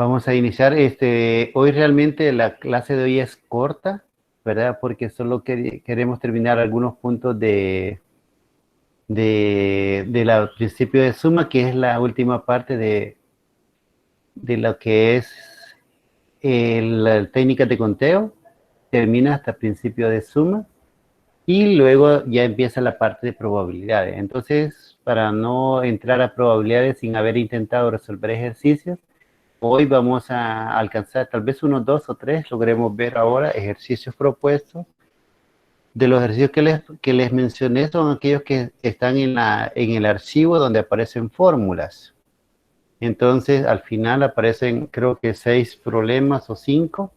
Vamos a iniciar. Hoy realmente la clase de hoy es corta, ¿verdad? Porque solo queremos terminar algunos puntos del principio de suma, que es la última parte de lo que es la técnica de conteo. Termina hasta principio de suma y luego ya empieza la parte de probabilidades. Entonces, para no entrar a probabilidades sin haber intentado resolver ejercicios, hoy vamos a alcanzar tal vez unos 2 o 3, logremos ver ahora ejercicios propuestos. De los ejercicios que les mencioné son aquellos que están en el archivo donde aparecen fórmulas. Entonces, al final aparecen creo que 6 problemas o 5.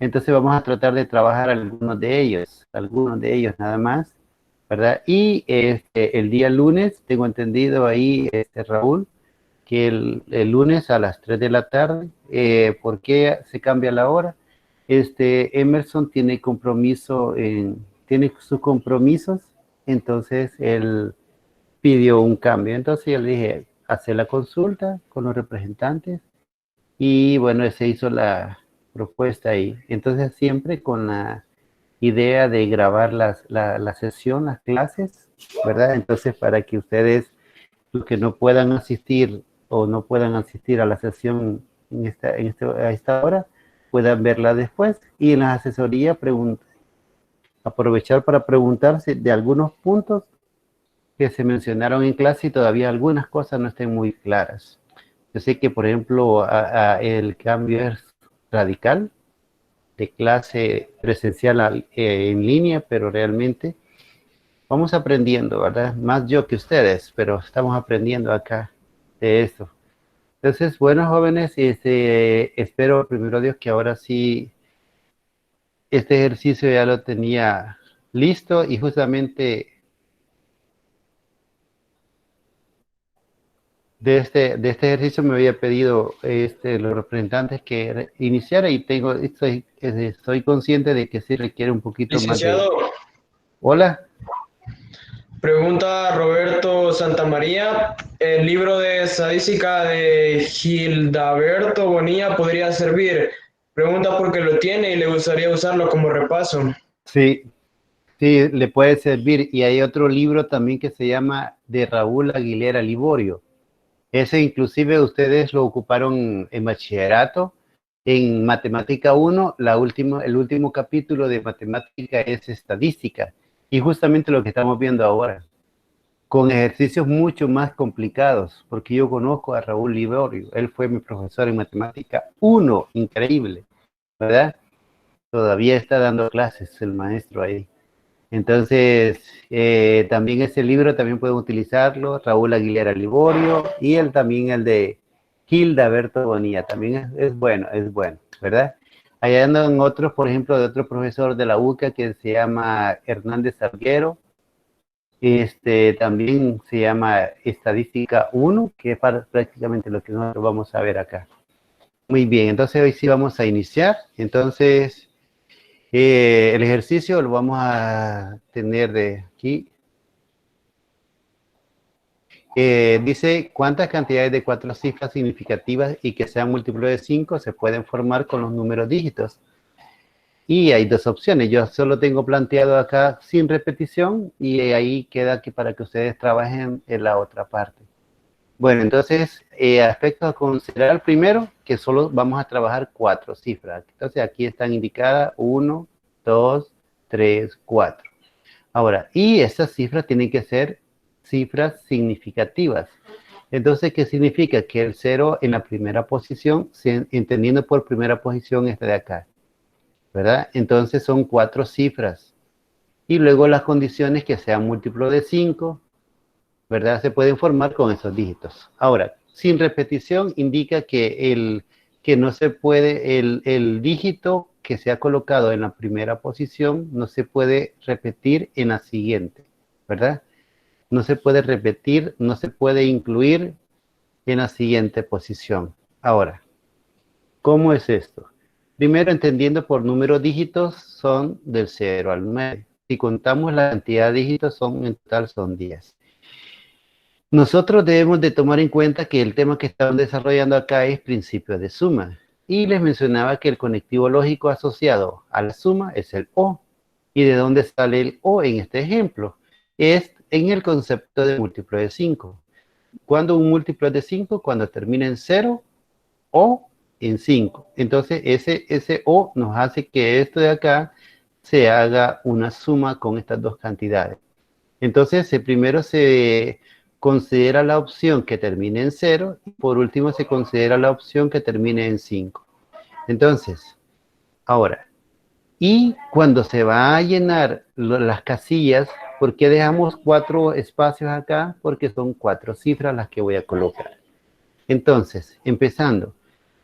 Entonces vamos a tratar de trabajar algunos de ellos nada más, ¿verdad? Y el día lunes, tengo entendido ahí, Raúl, que el lunes a las 3 de la tarde. ¿Por qué se cambia la hora? Emerson tiene sus compromisos, entonces él pidió un cambio. Entonces yo le dije, hacer la consulta con los representantes y bueno, se hizo la propuesta ahí. Entonces siempre con la idea de grabar la sesión, las clases, ¿verdad? Entonces para que ustedes, los que no puedan asistir o no puedan asistir a la sesión a esta hora, puedan verla después y en la asesoría aprovechar para preguntarse de algunos puntos que se mencionaron en clase y todavía algunas cosas no estén muy claras. Yo sé que, por ejemplo, el cambio es radical de clase presencial en línea, pero realmente vamos aprendiendo, ¿verdad? Más yo que ustedes, pero estamos aprendiendo acá de esto. Entonces, bueno, jóvenes, espero, primero Dios, que ahora sí este ejercicio ya lo tenía listo y justamente de este ejercicio me había pedido los representantes que iniciara y estoy consciente de que sí requiere un poquito más de... Licenciado, Hola. pregunta Roberto Santamaría. ¿El libro de estadística de Gildaberto Bonilla podría servir? Pregunta porque lo tiene y le gustaría usarlo como repaso. Sí, sí, le puede servir. Y hay otro libro también que se llama de Raúl Aguilera Liborio. Ese inclusive ustedes lo ocuparon en bachillerato. En Matemática 1, el último capítulo de Matemática es estadística. Y justamente lo que estamos viendo ahora, con ejercicios mucho más complicados, porque yo conozco a Raúl Liborio. Él fue mi profesor en Matemática 1, increíble, ¿verdad? Todavía está dando clases el maestro ahí. Entonces, también ese libro también pueden utilizarlo, Raúl Aguilera Liborio, y también el de Gildaberto Bonilla, también es bueno, ¿verdad? Allá andan otros, por ejemplo, de otro profesor de la UCA que se llama Hernández Salguero, también se llama Estadística 1, que es prácticamente lo que nosotros vamos a ver acá. Muy bien, entonces hoy sí vamos a iniciar. Entonces, el ejercicio lo vamos a tener de aquí. Dice, ¿cuántas cantidades de 4 cifras significativas y que sean múltiplos de 5 se pueden formar con los números dígitos? Y hay 2 opciones. Yo solo tengo planteado acá sin repetición y ahí queda que para que ustedes trabajen en la otra parte. Bueno, entonces, aspectos a considerar primero, que solo vamos a trabajar 4 cifras. Entonces, aquí están indicadas 1, 2, 3, 4. Ahora, y estas cifras tienen que ser cifras significativas. Entonces, ¿qué significa? Que el 0 en la primera posición, entendiendo por primera posición esta de acá, ¿verdad? Entonces son 4 cifras. Y luego las condiciones que sean múltiplo de 5, ¿verdad? Se pueden formar con esos dígitos. Ahora, sin repetición indica que no se puede, el dígito que se ha colocado en la primera posición no se puede repetir en la siguiente, ¿verdad? No se puede repetir, no se puede incluir en la siguiente posición. Ahora, ¿cómo es esto? Primero, entendiendo por número dígitos, son del 0 al 9. Si contamos la cantidad de dígitos, en total son 10. Nosotros debemos de tomar en cuenta que el tema que estamos desarrollando acá es principio de suma. Y les mencionaba que el conectivo lógico asociado a la suma es el O. ¿Y de dónde sale el O en este ejemplo? Es en el concepto de múltiplo de 5. ¿Cuándo un múltiplo es de 5? Cuando termina en 0 o en 5. Entonces ese O nos hace que esto de acá se haga una suma con estas dos cantidades. Entonces primero se considera la opción que termine en 0 y por último se considera la opción que termine en 5. Entonces, ahora, y cuando se va a llenar las casillas, ¿por qué dejamos 4 espacios acá? Porque son 4 cifras las que voy a colocar. Entonces, empezando,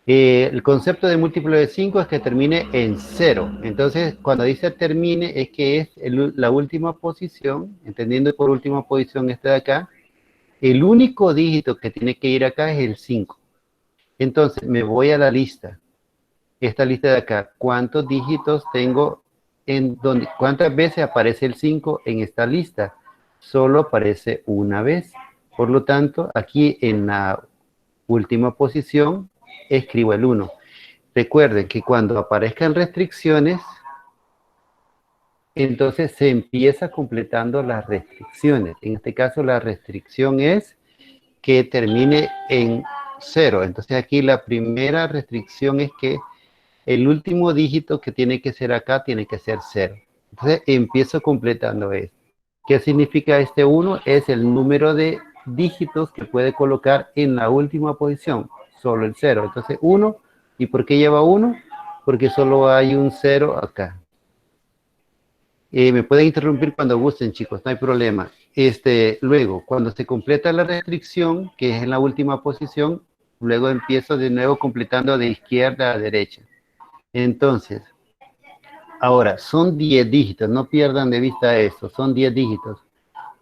el concepto de múltiplo de 5 es que termine en 0. Entonces, cuando dice termine, es que es la última posición, entendiendo por última posición esta de acá, el único dígito que tiene que ir acá es el 5. Entonces, me voy a la lista. Esta lista de acá, ¿cuántos dígitos tengo cuántas veces aparece el 5 en esta lista? Solo aparece una vez. Por lo tanto, aquí en la última posición, escribo el 1. Recuerden que cuando aparezcan restricciones, entonces se empieza completando las restricciones. En este caso, la restricción es que termine en 0. Entonces aquí la primera restricción es que el último dígito que tiene que ser acá tiene que ser 0. Entonces empiezo completando esto. ¿Qué significa este 1? Es el número de dígitos que puede colocar en la última posición, solo el 0. Entonces 1, ¿y por qué lleva 1? Porque solo hay un 0 acá. Me pueden interrumpir cuando gusten, chicos, no hay problema. Luego, cuando se completa la restricción, que es en la última posición, luego empiezo de nuevo completando de izquierda a derecha. Entonces, ahora, son 10 dígitos, no pierdan de vista eso, son 10 dígitos.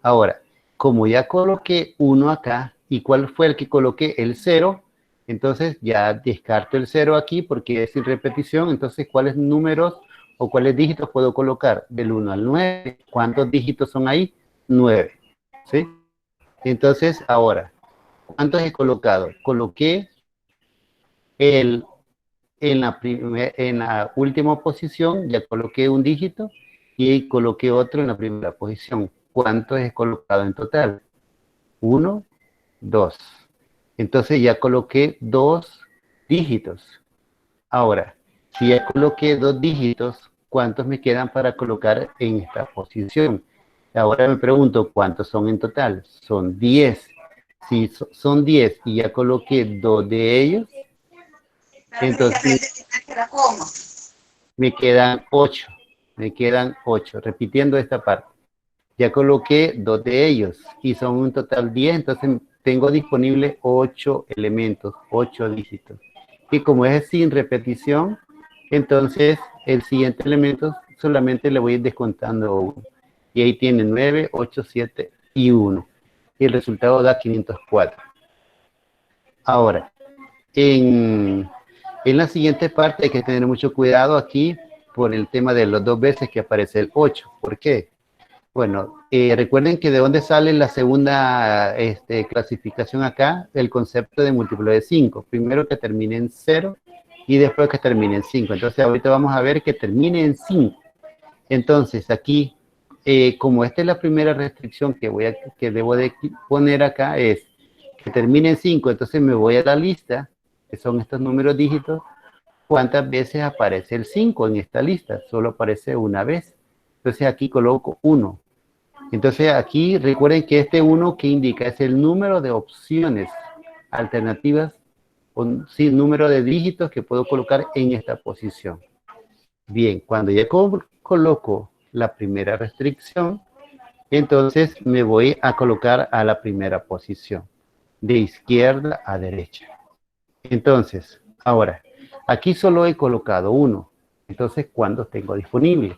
Ahora, como ya coloqué 1 acá, ¿y cuál fue el que coloqué? El 0, entonces ya descarto el 0 aquí porque es sin repetición, entonces ¿cuáles números o cuáles dígitos puedo colocar? Del 1 al 9, ¿cuántos dígitos son ahí? 9, ¿sí? Entonces, ahora, ¿cuántos he colocado? Coloqué en la última posición, ya coloqué un dígito y coloqué otro en la primera posición. ¿Cuántos he colocado en total? 1, 2. Entonces ya coloqué 2 dígitos. Ahora, si ya coloqué 2 dígitos, ¿cuántos me quedan para colocar en esta posición? Ahora me pregunto, ¿cuántos son en total? Son 10. Si son 10 y ya coloqué 2 de ellos, entonces me quedan 8. Me quedan 8. Repitiendo esta parte. Ya coloqué 2 de ellos y son un total 10, entonces tengo disponible 8 elementos, 8 dígitos. Y como es sin repetición, entonces el siguiente elemento solamente le voy a ir descontando 1. Y ahí tiene 9, 8, 7 y 1. Y el resultado da 504. Ahora, en la siguiente parte hay que tener mucho cuidado aquí por el tema de las 2 veces que aparece el 8. ¿Por qué? Bueno, recuerden que de dónde sale la segunda clasificación acá, el concepto de múltiplo de 5. Primero que termine en 0 y después que termine en 5. Entonces ahorita vamos a ver que termine en 5. Entonces aquí, como esta es la primera restricción que debo de poner acá, es que termine en 5. Entonces me voy a la lista, que son estos números dígitos. ¿Cuántas veces aparece el 5 en esta lista? Solo aparece una vez. Entonces aquí coloco 1. Entonces aquí recuerden que este 1 que indica es el número de opciones alternativas, sí, número de dígitos que puedo colocar en esta posición. Bien, cuando ya coloco la primera restricción, entonces me voy a colocar a la primera posición, de izquierda a derecha. Entonces, ahora, aquí solo he colocado 1. Entonces, ¿cuántos tengo disponible?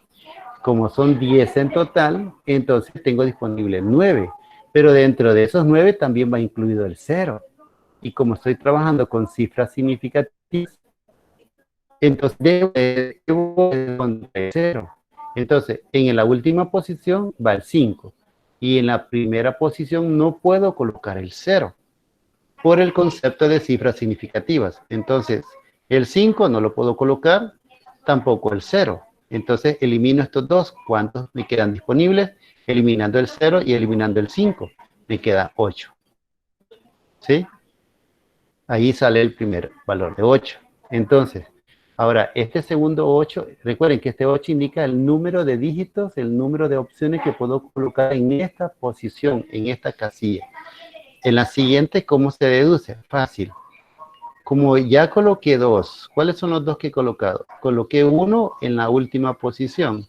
Como son 10 en total, entonces tengo disponible 9. Pero dentro de esos 9 también va incluido el 0. Y como estoy trabajando con cifras significativas, entonces debo contra el 0. Entonces, en la última posición va el 5. Y en la primera posición no puedo colocar el 0 por el concepto de cifras significativas. Entonces, el 5 no lo puedo colocar, tampoco el 0. Entonces, elimino estos dos. ¿Cuántos me quedan disponibles? Eliminando el 0 y eliminando el 5. Me queda 8. ¿Sí? Ahí sale el primer valor de 8. Entonces, ahora, este segundo 8, recuerden que este 8 indica el número de dígitos, el número de opciones que puedo colocar en esta posición, en esta casilla. En la siguiente, ¿cómo se deduce? Fácil. Como ya coloqué 2, ¿cuáles son los 2 que he colocado? Coloqué 1 en la última posición.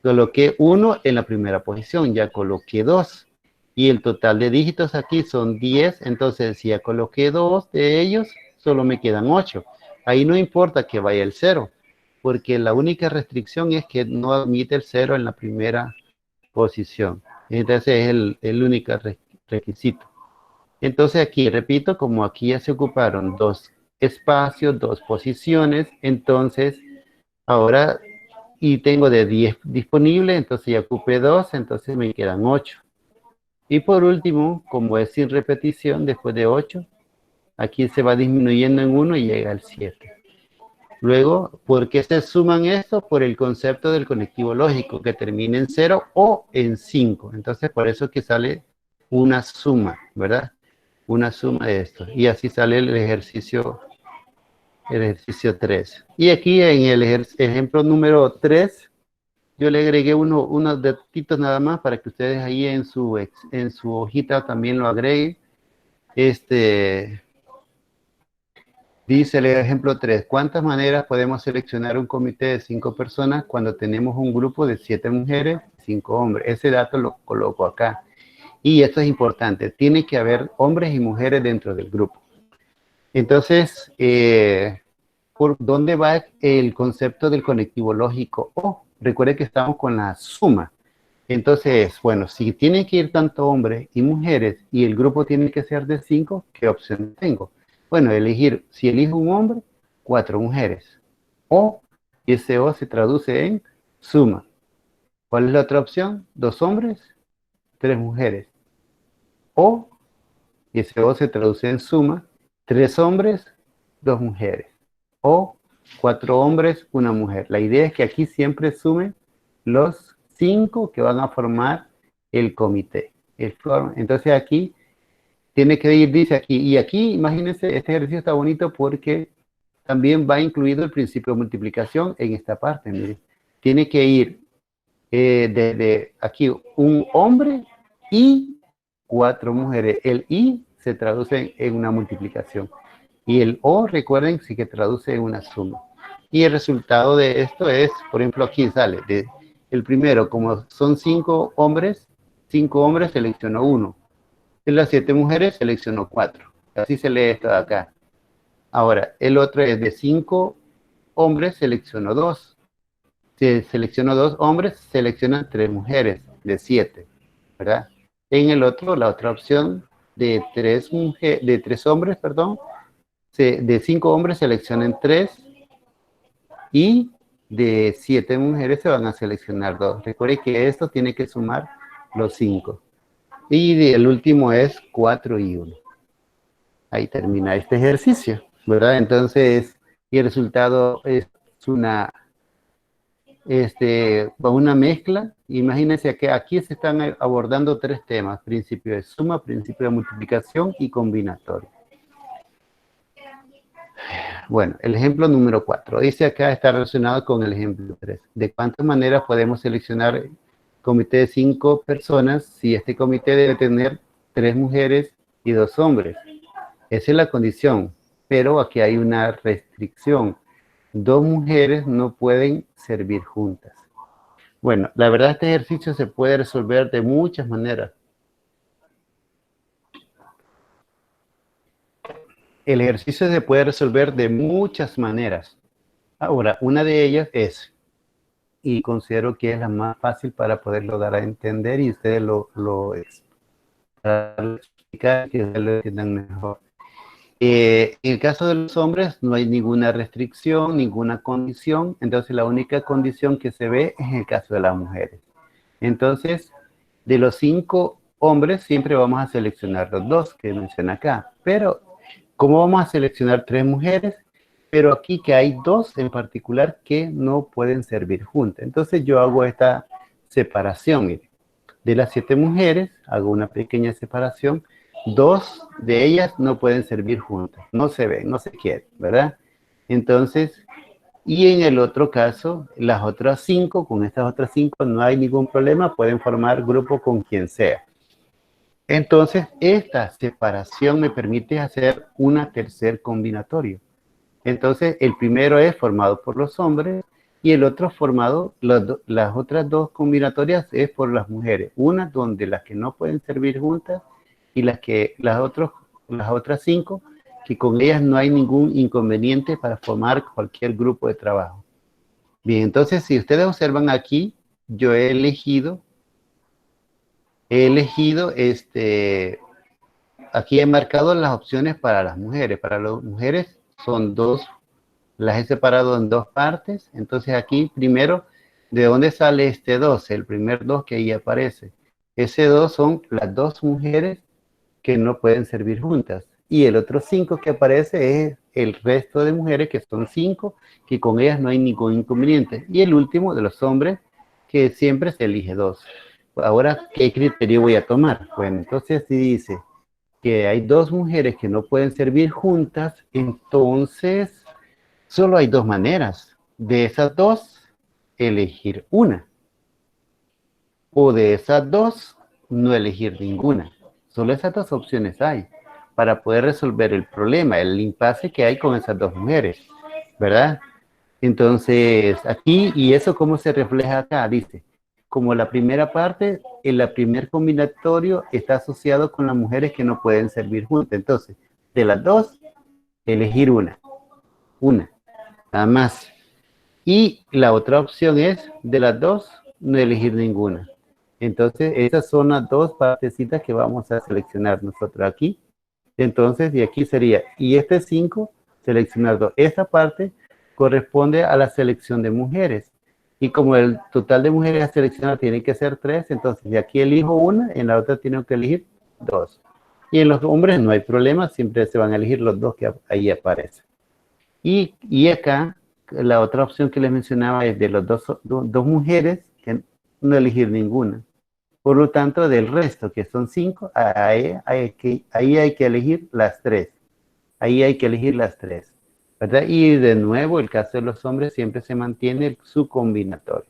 Coloqué 1 en la primera posición, ya coloqué 2. Y el total de dígitos aquí son 10, entonces si ya coloqué 2 de ellos, solo me quedan 8. Ahí no importa que vaya el 0, porque la única restricción es que no admite el 0 en la primera posición. Entonces es el único requisito. Entonces aquí, repito, como aquí ya se ocuparon 2 espacios, 2 posiciones, entonces ahora, y tengo de 10 disponible, entonces ya ocupé 2, entonces me quedan 8. Y por último, como es sin repetición, después de 8, aquí se va disminuyendo en 1 y llega al 7. Luego, ¿por qué se suman esto? Por el concepto del conectivo lógico, que termina en 0 o en 5. Entonces, por eso que sale una suma, ¿verdad? Una suma de esto. Y así sale el ejercicio 3. Y aquí en el ejemplo número 3, yo le agregué unos datitos nada más para que ustedes ahí en su hojita también lo agreguen. Dice el ejemplo 3, ¿cuántas maneras podemos seleccionar un comité de 5 personas cuando tenemos un grupo de 7 mujeres y 5 hombres? Ese dato lo coloco acá. Y esto es importante, tiene que haber hombres y mujeres dentro del grupo. Entonces, ¿por dónde va el concepto del conectivo lógico? Recuerde que estamos con la suma. Entonces, bueno, si tiene que ir tanto hombres y mujeres y el grupo tiene que ser de 5, ¿qué opción tengo? Bueno, elegir, si elijo un hombre, 4 mujeres. Y ese O se traduce en suma. ¿Cuál es la otra opción? 2 hombres, 3 mujeres. Y ese O se traduce en suma, 3 hombres, 2 mujeres. O 4 hombres, 1 mujer. La idea es que aquí siempre sumen los 5 que van a formar el comité. Entonces aquí tiene que ir, dice aquí, y aquí imagínense, este ejercicio está bonito porque también va incluido el principio de multiplicación en esta parte. Miren. Tiene que ir desde aquí un hombre y 4 mujeres. El I se traduce en una multiplicación. Y el O, recuerden, sí que traduce en una suma. Y el resultado de esto es, por ejemplo, aquí sale, el primero, como son 5 hombres seleccionó 1. De las 7 mujeres seleccionó 4. Así se lee esto de acá. Ahora, el otro es de 5 hombres seleccionó 2. Si seleccionó 2 hombres, seleccionan 3 mujeres de 7, ¿verdad? En el otro, la otra opción de 3 hombres, perdón, de 5 hombres seleccionen 3 y de 7 mujeres se van a seleccionar 2. Recuerde que esto tiene que sumar los 5. Y el último es 4 y 1. Ahí termina este ejercicio, ¿verdad? Entonces, y el resultado es una mezcla. Imagínense que aquí se están abordando 3 temas: principio de suma, principio de multiplicación y combinatorio. Bueno, el ejemplo número 4. Dice acá, está relacionado con el ejemplo 3. ¿De cuántas maneras podemos seleccionar comité de 5 personas si este comité debe tener 3 mujeres y 2 hombres? Esa es la condición, pero aquí hay una restricción. 2 mujeres no pueden servir juntas. Bueno, la verdad este ejercicio se puede resolver de muchas maneras. El ejercicio se puede resolver de muchas maneras. Ahora, una de ellas es, y considero que es la más fácil para poderlo dar a entender y ustedes lo explican, que ustedes lo entiendan mejor. En el caso de los hombres no hay ninguna restricción, ninguna condición, entonces la única condición que se ve es en el caso de las mujeres. Entonces, De los 5 hombres, siempre vamos a seleccionar los 2 que menciona acá. Pero, ¿cómo vamos a seleccionar 3 mujeres? Pero aquí que hay 2 en particular que no pueden servir juntas. Entonces yo hago esta separación, mire. De las 7 mujeres, hago una pequeña separación. 2 de ellas no pueden servir juntas. No se ven, no se quieren, ¿verdad? Entonces, y en el otro caso, las otras 5, con estas otras 5 no hay ningún problema, pueden formar grupo con quien sea. Entonces, esta separación me permite hacer una tercer combinatorio. Entonces, el primero es formado por los hombres y el otro formado, las otras 2 combinatorias es por las mujeres. Una donde las que no pueden servir juntas y las otras 5 que con ellas no hay ningún inconveniente para formar cualquier grupo de trabajo. Bien, entonces si ustedes observan aquí, yo he elegido, aquí he marcado las opciones para las mujeres. Para las mujeres son 2, las he separado en 2 partes. Entonces aquí primero, ¿de dónde sale este 2? El primer 2 que ahí aparece. Ese 2 son las 2 mujeres que no pueden servir juntas. Y el otro 5 que aparece es el resto de mujeres, que son 5, que con ellas no hay ningún inconveniente. Y el último de los hombres, que siempre se elige 2. Ahora, ¿qué criterio voy a tomar? Bueno, entonces si dice que hay 2 mujeres que no pueden servir juntas, entonces solo hay 2 maneras. De esas 2, elegir una. O de esas 2, no elegir ninguna. Solo esas 2 opciones hay para poder resolver el problema, el impasse que hay con esas 2 mujeres, ¿verdad? Entonces, aquí, ¿y eso cómo se refleja acá? Dice, como la primera parte, en la primer combinatorio está asociado con las mujeres que no pueden servir juntas. Entonces, de las 2, elegir una, nada más. Y la otra opción es, de las 2, no elegir ninguna. Entonces, esas son las 2 partecitas que vamos a seleccionar nosotros aquí. Entonces, de aquí sería, y este 5, seleccionar 2. Esta parte corresponde a la selección de mujeres. Y como el total de mujeres a seleccionar tiene que ser 3, entonces de aquí elijo una, en la otra tengo que elegir 2. Y en los hombres no hay problema, siempre se van a elegir los 2 que ahí aparecen. Y acá, la otra opción que les mencionaba es de los 2 mujeres, que no elegir ninguna. Por lo tanto, del resto, que son 5, ahí hay que elegir las 3. Ahí hay que elegir las 3. ¿Verdad? Y de nuevo, el caso de los hombres siempre se mantiene su combinatorio.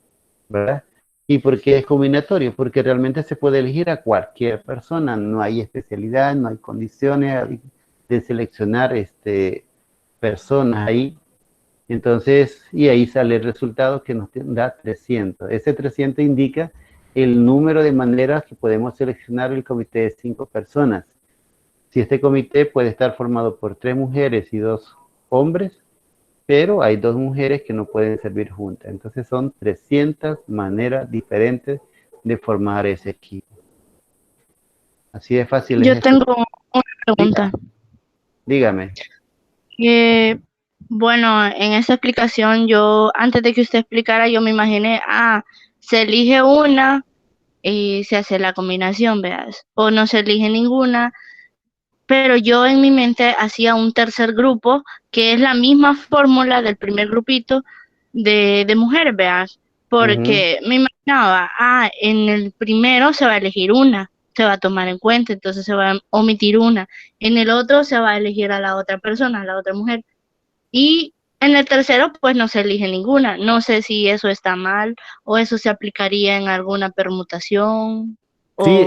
¿Verdad? ¿Y por qué es combinatorio? Porque realmente se puede elegir a cualquier persona. No hay especialidad, no hay condiciones de seleccionar personas ahí. Entonces, y ahí sale el resultado que nos da 300. Ese 300 indica el número de maneras que podemos seleccionar el comité de 5 personas. Si este comité puede estar formado por 3 mujeres y 2 hombres, pero hay 2 mujeres que no pueden servir juntas. Entonces son 300 maneras diferentes de formar ese equipo. Así de fácil es Yo esto. tengo una pregunta. Dígame. Bueno, en esa explicación yo, antes de que usted explicara, yo me imaginé, se elige una y se hace la combinación, veas, o no se elige ninguna, pero yo en mi mente hacía un tercer grupo, que es la misma fórmula del primer grupito de mujeres, veas, porque me imaginaba, en el primero se va a elegir una, se va a tomar en cuenta, entonces se va a omitir una, en el otro se va a elegir a la otra persona, a la otra mujer, y en el tercero, pues no se elige ninguna. No sé si eso está mal o eso se aplicaría en alguna permutación. Sí, O...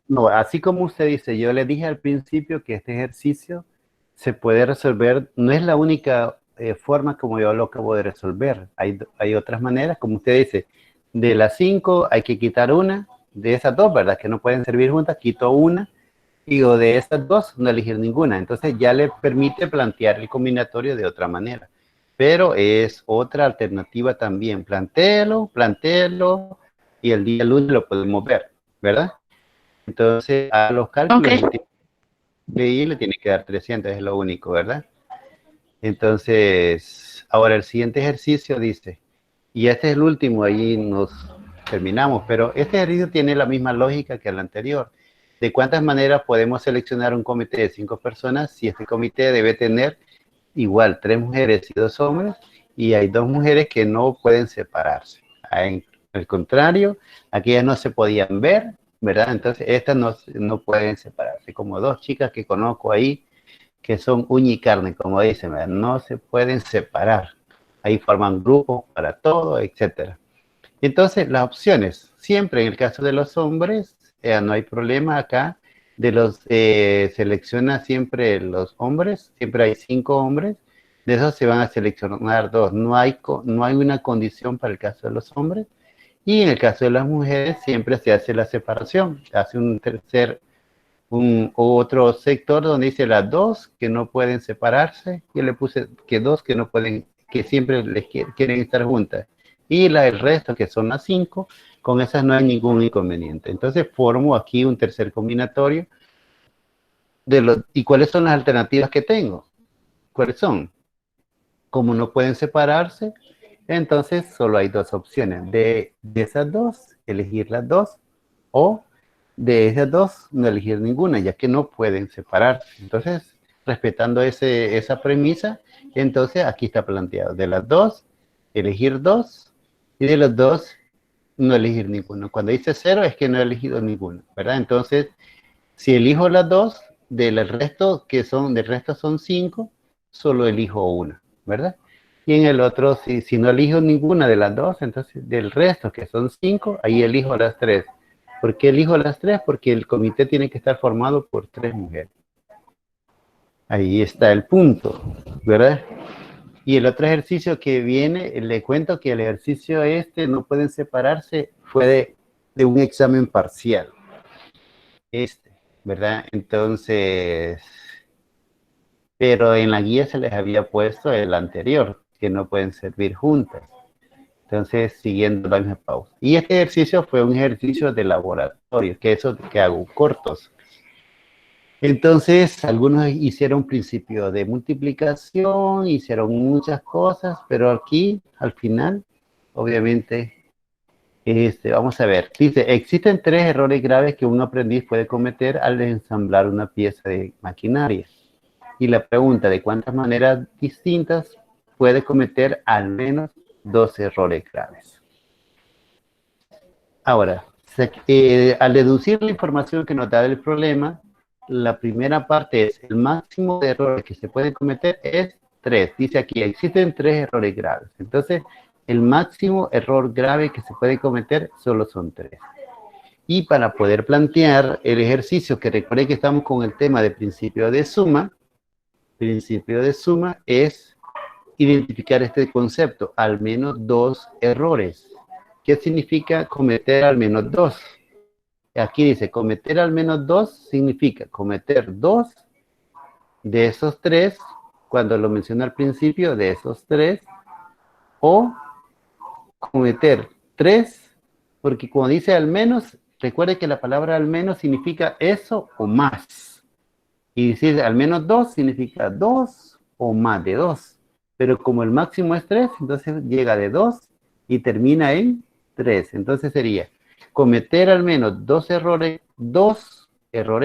no, así como usted dice, yo le dije al principio que este ejercicio se puede resolver, no es la única forma como yo lo acabo de resolver. Hay otras maneras, como usted dice, de las 5 hay que quitar una, de esas 2, ¿verdad? Que no pueden servir juntas, quito una, y o de esas 2 no elegir ninguna. Entonces ya le permite plantear el combinatorio de otra manera. Pero es otra alternativa también. Plantéelo, y el día lunes lo podemos ver, ¿verdad? Entonces, a los cálculos Ok. le tiene que dar 300, es lo único, ¿verdad? Entonces, ahora el siguiente ejercicio dice, y este es el último, ahí terminamos. Pero este ejercicio tiene la misma lógica que el anterior. ¿De cuántas maneras podemos seleccionar un comité de 5 personas si este comité debe tener igual 3 mujeres y 2 hombres y hay 2 mujeres que no pueden separarse? Al contrario, aquellas no se podían ver, ¿verdad? Entonces estas no pueden separarse, como 2 chicas que conozco ahí que son uña y carne, como dicen, ¿verdad? No se pueden separar. Ahí forman grupos para todo, etcétera. Entonces, las opciones, siempre en el caso de los hombres, no hay problema acá, selecciona siempre los hombres, siempre hay 5 hombres, de esos se van a seleccionar 2, no hay una condición para el caso de los hombres, y en el caso de las mujeres siempre se hace la separación, hace otro sector donde dice las 2 que no pueden separarse, yo le puse que 2 que no pueden, que siempre quieren estar juntas, y el resto que son las 5, con esas no hay ningún inconveniente. Entonces formo aquí un tercer combinatorio ¿y cuáles son las alternativas que tengo? ¿Cuáles son? Como no pueden separarse, entonces solo hay 2 opciones, de esas 2, elegir las 2, o de esas 2 no elegir ninguna, ya que no pueden separarse. Entonces, respetando esa premisa, entonces aquí está planteado, de las 2, elegir 2, y de las 2, no elegir ninguno. Cuando dice 0 es que no he elegido ninguno, ¿verdad? Entonces, si elijo las 2, del resto son 5, solo elijo una, ¿verdad? Y en el otro, si no elijo ninguna de las 2, entonces del resto, que son 5, ahí elijo las 3. ¿Por qué elijo las 3? Porque el comité tiene que estar formado por 3 mujeres. Ahí está el punto, ¿verdad? Y el otro ejercicio que viene, le cuento que el ejercicio no pueden separarse, fue de un examen parcial. ¿Verdad? Entonces, pero en la guía se les había puesto el anterior, que no pueden servir juntas. Entonces, siguiendo la misma pausa. Y este ejercicio fue un ejercicio de laboratorio, que eso que hago cortos. Entonces, algunos hicieron principio de multiplicación, hicieron muchas cosas, pero aquí, al final, obviamente, vamos a ver. Dice, existen 3 errores graves que un aprendiz puede cometer al ensamblar una pieza de maquinaria. Y la pregunta, ¿de cuántas maneras distintas puede cometer al menos 2 errores graves? Ahora, al deducir la información que nos da del problema, la primera parte es el máximo de errores que se pueden cometer es 3. Dice aquí, existen 3 errores graves. Entonces, el máximo error grave que se puede cometer solo son 3. Y para poder plantear el ejercicio, que recuerden que estamos con el tema de principio de suma es identificar este concepto, al menos 2 errores. ¿Qué significa cometer al menos 2? Aquí dice, cometer al menos 2 significa cometer 2 de esos 3, cuando lo mencioné al principio, de esos 3, o cometer 3, porque cuando dice al menos, recuerde que la palabra al menos significa eso o más. Y decir al menos 2 significa 2 o más de 2. Pero como el máximo es 3, entonces llega de 2 y termina en 3. Entonces sería cometer al menos 2 errores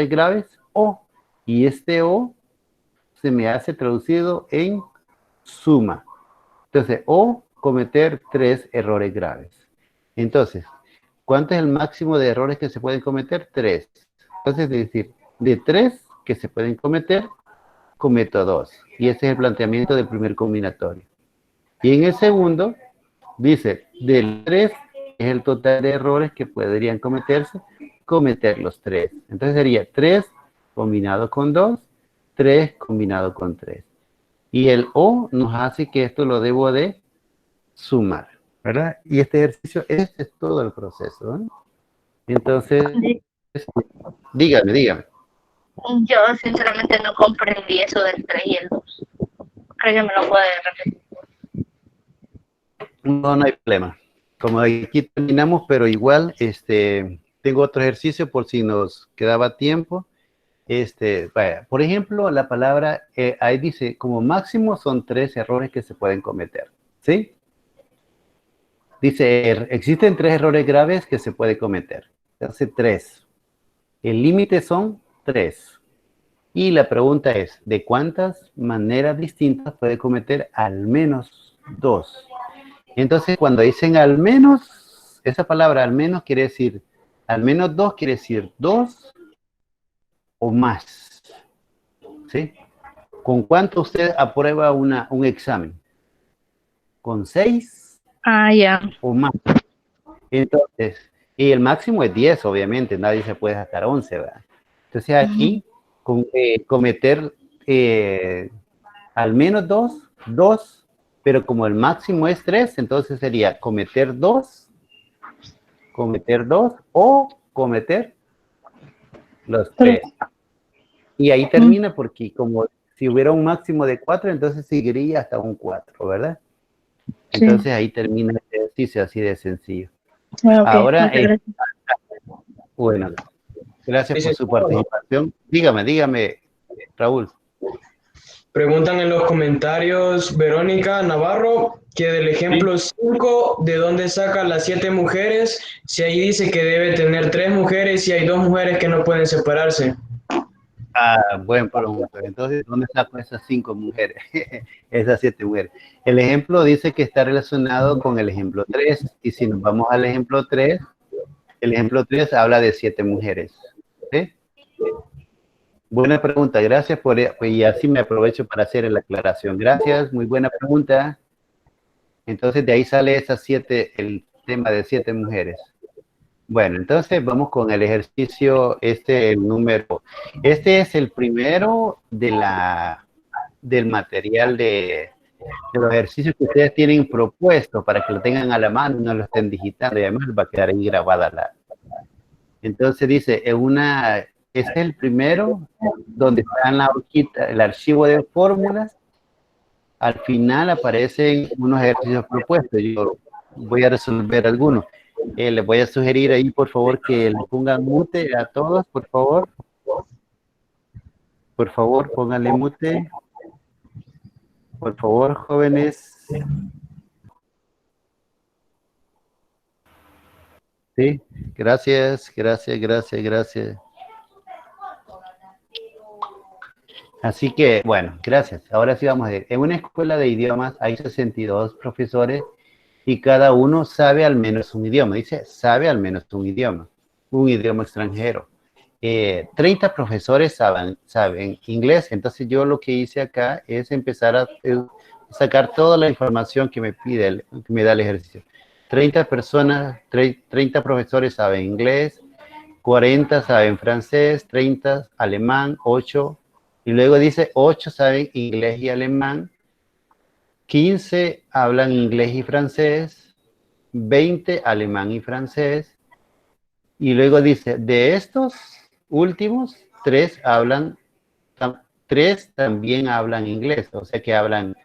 graves o, y este o se me hace traducido en suma. Entonces, o cometer 3 errores graves. Entonces, ¿cuánto es el máximo de errores que se pueden cometer? 3. Entonces, es decir, de 3 que se pueden cometer, cometo 2. Y ese es el planteamiento del primer combinatorio. Y en el segundo, dice, del 3 es el total de errores que podrían cometer los 3. Entonces sería 3 combinado con 2, 3 combinado con 3. Y el O nos hace que esto lo debo de sumar, ¿verdad? Y este ejercicio, este es todo el proceso, ¿no? Entonces, dígame. Yo sinceramente no comprendí eso del 3 y el 2. Creo que me lo puede repetir. No hay problema. Como aquí terminamos, pero igual, tengo otro ejercicio por si nos quedaba tiempo. Vaya, por ejemplo, la palabra, ahí dice, como máximo son 3 errores que se pueden cometer, ¿sí? Dice, existen 3 errores graves que se puede cometer. Hace 3. El límite son 3. Y la pregunta es, ¿de cuántas maneras distintas puede cometer al menos 2? Entonces, cuando dicen al menos, esa palabra al menos quiere decir, al menos 2 quiere decir 2 o más. ¿Sí? ¿Con cuánto usted aprueba un examen? ¿Con 6 Ya. o más? Entonces, y el máximo es 10, obviamente, nadie se puede sacar 11, ¿verdad? Entonces aquí, cometer al menos 2, pero como el máximo es 3, entonces sería cometer 2 o cometer los 3. Y ahí termina porque como si hubiera un máximo de 4, entonces seguiría hasta un 4, ¿verdad? Entonces ahí termina el ejercicio así de sencillo. Ahora, bueno, gracias por su participación. Dígame, Raúl. Preguntan en los comentarios Verónica Navarro que del ejemplo 5, ¿de dónde saca las 7 mujeres? Si ahí dice que debe tener 3 mujeres y hay 2 mujeres que no pueden separarse. Buen pregunta. Entonces, ¿dónde saco esas 5 mujeres? Esas 7 mujeres. El ejemplo dice que está relacionado con el ejemplo 3. Y si nos vamos al ejemplo 3, el ejemplo 3 habla de 7 mujeres. ¿Sí? Buena pregunta. Gracias y así me aprovecho para hacer la aclaración. Gracias, muy buena pregunta. Entonces, de ahí sale el tema de 7 mujeres. Bueno, entonces vamos con el ejercicio, el número. Este es el primero del material de los ejercicios que ustedes tienen propuesto para que lo tengan a la mano y no lo estén digitando y además va a quedar ahí grabada Entonces dice, este es el primero donde está en la hojita, el archivo de fórmulas. Al final aparecen unos ejercicios propuestos. Yo voy a resolver algunos. Les voy a sugerir ahí, por favor, que le pongan mute a todos, por favor. Por favor, pónganle mute. Por favor, jóvenes. Sí, gracias. Así que, bueno, gracias. Ahora sí vamos a ver. En una escuela de idiomas hay 62 profesores y cada uno sabe al menos un idioma. Dice, sabe al menos un idioma extranjero. 30 profesores saben inglés. Entonces yo lo que hice acá es empezar a sacar toda la información que me da el ejercicio. 30 profesores saben inglés, 40 saben francés, 30 alemán, 8, y luego dice 8 saben inglés y alemán, 15 hablan inglés y francés, 20 alemán y francés, y luego dice, de estos últimos, 3 también hablan inglés, o sea que hablan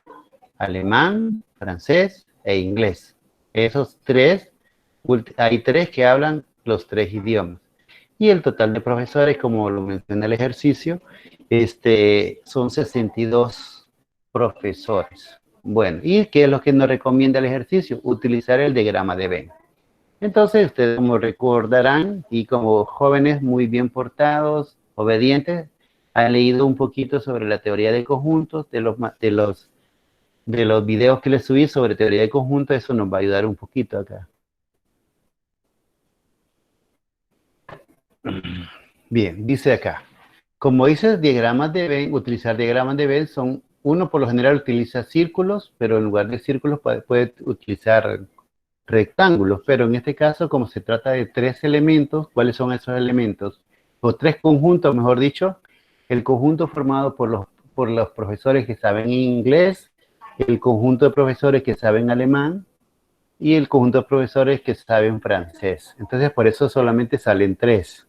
alemán, francés e inglés. Esos 3, hay 3 que hablan los 3 idiomas. Y el total de profesores, como lo menciona el ejercicio, son 62 profesores. Bueno, ¿y qué es lo que nos recomienda el ejercicio? Utilizar el diagrama de Venn. Entonces, ustedes como recordarán, y como jóvenes muy bien portados, obedientes, han leído un poquito sobre la teoría de conjuntos, de los videos que les subí sobre teoría de conjuntos. Eso nos va a ayudar un poquito acá. Bien, dice acá, como dice diagramas de Venn, utilizar diagramas de Venn uno por lo general utiliza círculos, pero en lugar de círculos puede utilizar rectángulos, pero en este caso, como se trata de 3 elementos, ¿cuáles son esos elementos? O 3 conjuntos, mejor dicho, el conjunto formado por los profesores que saben inglés, el conjunto de profesores que saben alemán y el conjunto de profesores que saben francés. Entonces, por eso solamente salen 3.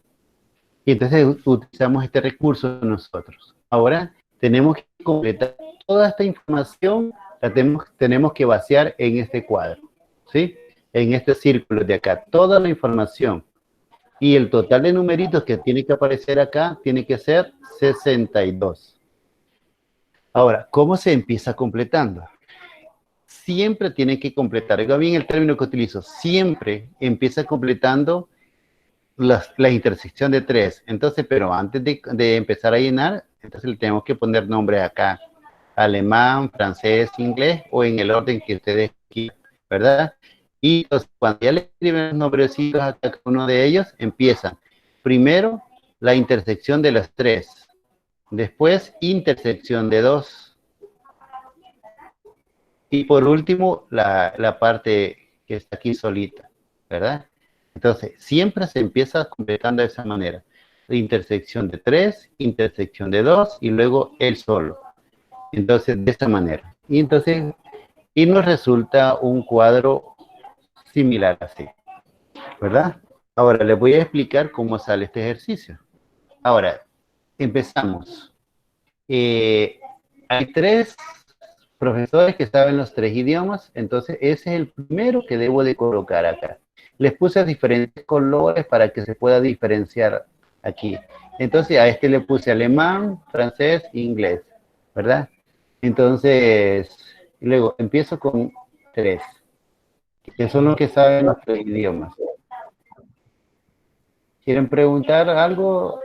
Y entonces utilizamos este recurso nosotros. Ahora tenemos que completar toda esta información, la tenemos que vaciar en este cuadro, ¿sí? En este círculo de acá, toda la información. Y el total de numeritos que tiene que aparecer acá tiene que ser 62. Ahora, ¿cómo se empieza completando? siempre tiene que completar. Oiga bien el término que utilizo, siempre empieza completando la intersección de 3. Entonces, pero antes de empezar a llenar, entonces le tenemos que poner nombre acá. Alemán, francés, inglés, o en el orden que ustedes quieran, ¿verdad? Y entonces, cuando ya le escriben los nombrecitos a cada uno de ellos, empiezan. Primero, la intersección de los 3. Después, intersección de 2. Y por último, la parte que está aquí solita, ¿verdad? Entonces, siempre se empieza completando de esa manera. Intersección de 3, intersección de 2 y luego el solo. Entonces, de esta manera. Y entonces, y nos resulta un cuadro similar así, ¿verdad? Ahora, les voy a explicar cómo sale este ejercicio. Ahora, empezamos. Hay 3 profesores que saben los 3 idiomas, entonces ese es el primero que debo de colocar acá. Les puse diferentes colores para que se pueda diferenciar aquí. Entonces a este le puse alemán, francés, inglés, ¿verdad? Entonces, luego empiezo con 3, que son los que saben los 3 idiomas. ¿Quieren preguntar algo?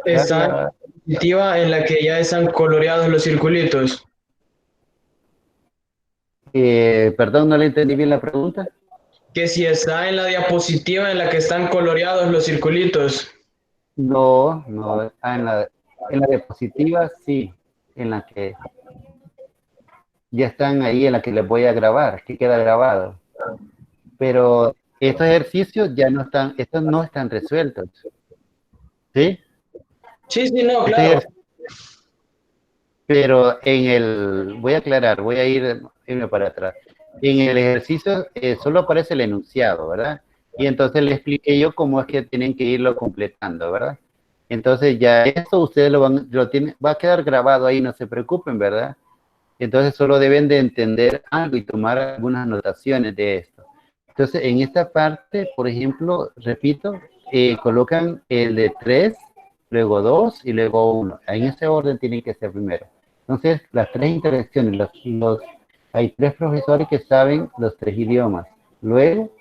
Está en la diapositiva en la que ya están coloreados los circulitos. Perdón, no le entendí bien la pregunta. Que si está en la diapositiva en la que están coloreados los circulitos. No, en la diapositiva sí, en la que ya están ahí, en la que les voy a grabar, que queda grabado. Pero estos ejercicios ya no están, estos no están resueltos. ¿Sí? Sí, sí, no, claro. Pero voy a aclarar, voy a irme para atrás. En el ejercicio solo aparece el enunciado, ¿verdad? Y entonces le expliqué yo cómo es que tienen que irlo completando, ¿verdad? Entonces ya esto ustedes va a quedar grabado ahí, no se preocupen, ¿verdad? Entonces solo deben de entender algo y tomar algunas anotaciones de esto. Entonces en esta parte, por ejemplo, repito, colocan el de 3, luego 2 y luego 1. En ese orden tienen que ser primero. Entonces las 3 interacciones, hay 3 profesores que saben los 3 idiomas. Luego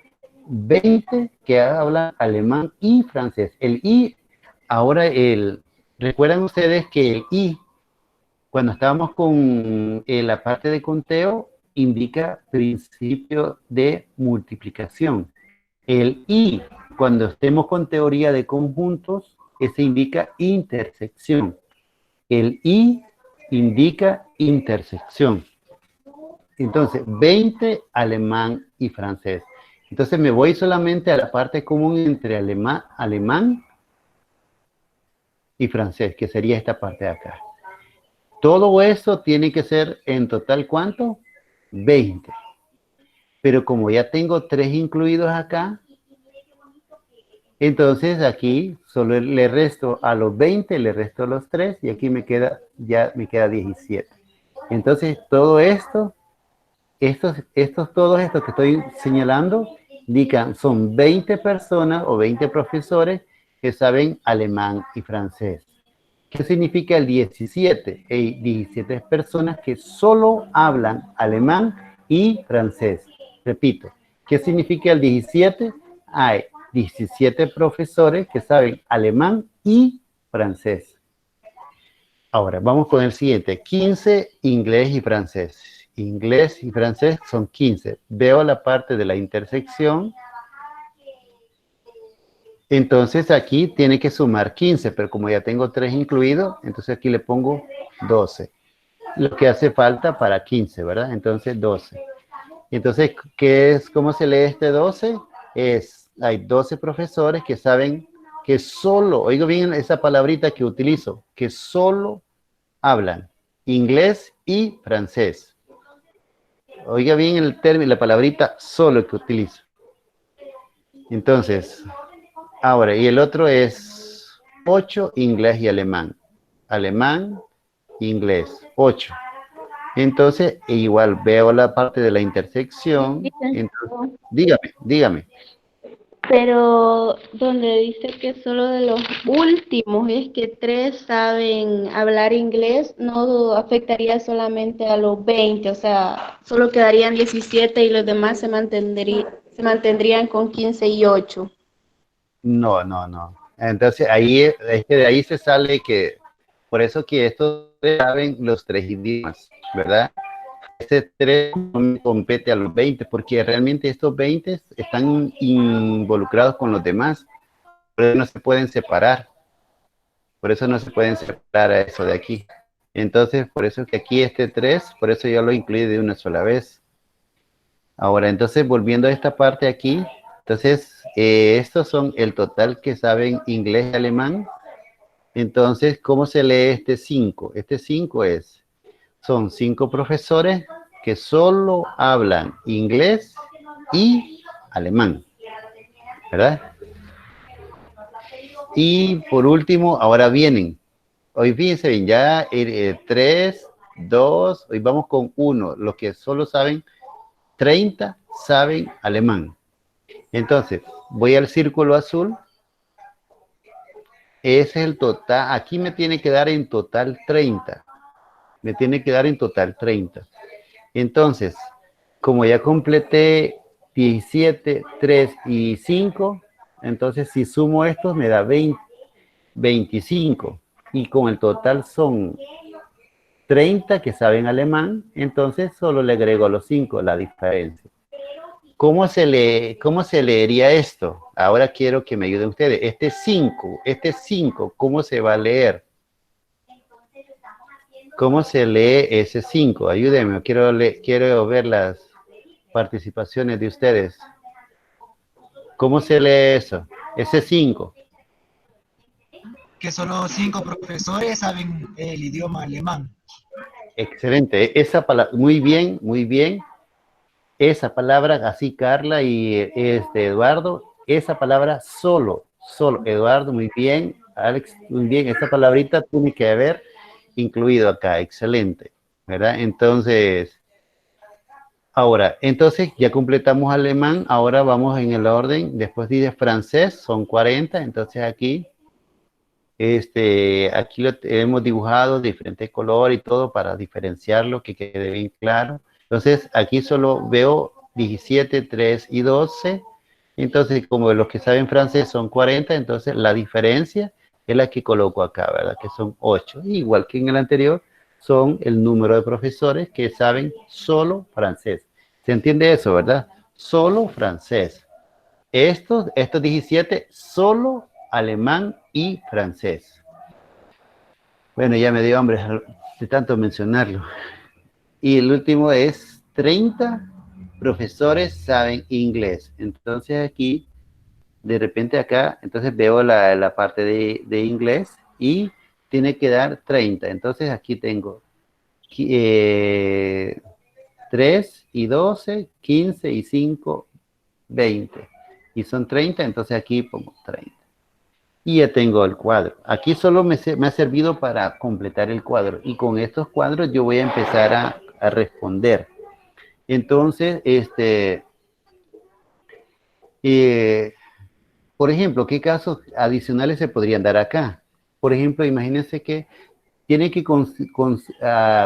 20 que hablan alemán y francés. El I, ahora recuerdan ustedes que el I, cuando estábamos con la parte de conteo, indica principio de multiplicación. El I, cuando estemos con teoría de conjuntos, ese indica intersección. El I indica intersección. Entonces, 20 alemán y francés. Entonces me voy solamente a la parte común entre alemán y francés, que sería esta parte de acá. Todo eso tiene que ser en total, ¿cuánto? 20. Pero como ya tengo 3 incluidos acá, entonces aquí solo le resto a los 20, le resto los 3 y aquí ya me queda 17. Entonces todo esto, todos estos que estoy señalando, indican, son 20 personas o 20 profesores que saben alemán y francés. ¿Qué significa el 17? Hay 17 personas que solo hablan alemán y francés. Repito, ¿qué significa el 17? Hay 17 profesores que saben alemán y francés. Ahora, vamos con el siguiente. 15, inglés y francés. Inglés y francés son 15. Veo la parte de la intersección. Entonces aquí tiene que sumar 15, pero como ya tengo 3 incluidos, entonces aquí le pongo 12. Lo que hace falta para 15, ¿verdad? Entonces 12. Entonces, ¿cómo se lee este 12? Hay 12 profesores que saben que solo, oigo bien esa palabrita que utilizo, que solo hablan inglés y francés. Oiga bien el término, la palabrita solo que utilizo. Entonces, ahora, y el otro es 8, inglés y alemán. Alemán, inglés, 8. Entonces, igual veo la parte de la intersección. Entonces, dígame. Pero donde dice que solo de los últimos es que 3 saben hablar inglés, no afectaría solamente a los 20, o sea, solo quedarían 17 y los demás se mantendrían con 15 y 8. No, no, no. Entonces ahí es que de ahí se sale que, por eso que estos saben los 3 idiomas, ¿verdad? Este 3 no compete a los 20, porque realmente estos 20 están involucrados con los demás, por eso no se pueden separar, por eso no se pueden separar a eso de aquí. Entonces, por eso que aquí este 3, por eso yo lo incluí de una sola vez. Ahora, entonces, volviendo a esta parte aquí, entonces, estos son el total que saben inglés y alemán. Entonces, ¿cómo se lee este 5? Este 5 son 5 profesores que solo hablan inglés y alemán, ¿verdad? Y por último, ahora vienen. Hoy fíjense bien, ya 3, 2, hoy vamos con 1. Los que solo saben 30 saben alemán. Entonces, voy al círculo azul. Ese es el total. Aquí me tiene que dar en total 30. Me tiene que dar en total 30. Entonces, como ya completé 17, 3 y 5, entonces si sumo estos me da 20, 25. Y con el total son 30 que saben alemán, entonces solo le agrego a los 5 la diferencia. ¿Cómo se leería esto? Ahora quiero que me ayuden ustedes. Este 5, ¿cómo se va a leer? ¿Cómo se lee ese 5? Ayúdenme, quiero ver las participaciones de ustedes. ¿Cómo se lee eso? Ese 5. Que solo 5 profesores saben el idioma alemán. Excelente. Esa palabra, muy bien, muy bien. Esa palabra, así Carla y Eduardo, esa palabra solo, Eduardo, muy bien, Alex, muy bien, esta palabrita tiene que haber incluido acá, excelente, ¿verdad? Entonces, ahora, entonces ya completamos alemán, ahora vamos en el orden, después dice francés, son 40, entonces aquí, aquí lo hemos dibujado de diferentes colores y todo para diferenciarlo, que quede bien claro. Entonces, aquí solo veo 17, 3 y 12. Entonces, como los que saben francés son 40, entonces la diferencia es la que coloco acá, ¿verdad? Que son 8. Igual que en el anterior, son el número de profesores que saben solo francés. ¿Se entiende eso, verdad? Solo francés. Estos 17, solo alemán y francés. Bueno, ya me dio hambre de tanto mencionarlo. Y el último es 30 profesores saben inglés. Entonces aquí, de repente acá, entonces veo la parte de inglés y tiene que dar 30. Entonces aquí tengo 3 y 12, 15 y 5, 20. Y son 30, entonces aquí pongo 30. Y ya tengo el cuadro. Aquí solo me ha servido para completar el cuadro. Y con estos cuadros yo voy a empezar a responder. Entonces, por ejemplo, ¿qué casos adicionales se podrían dar acá? Por ejemplo, imagínense que tiene que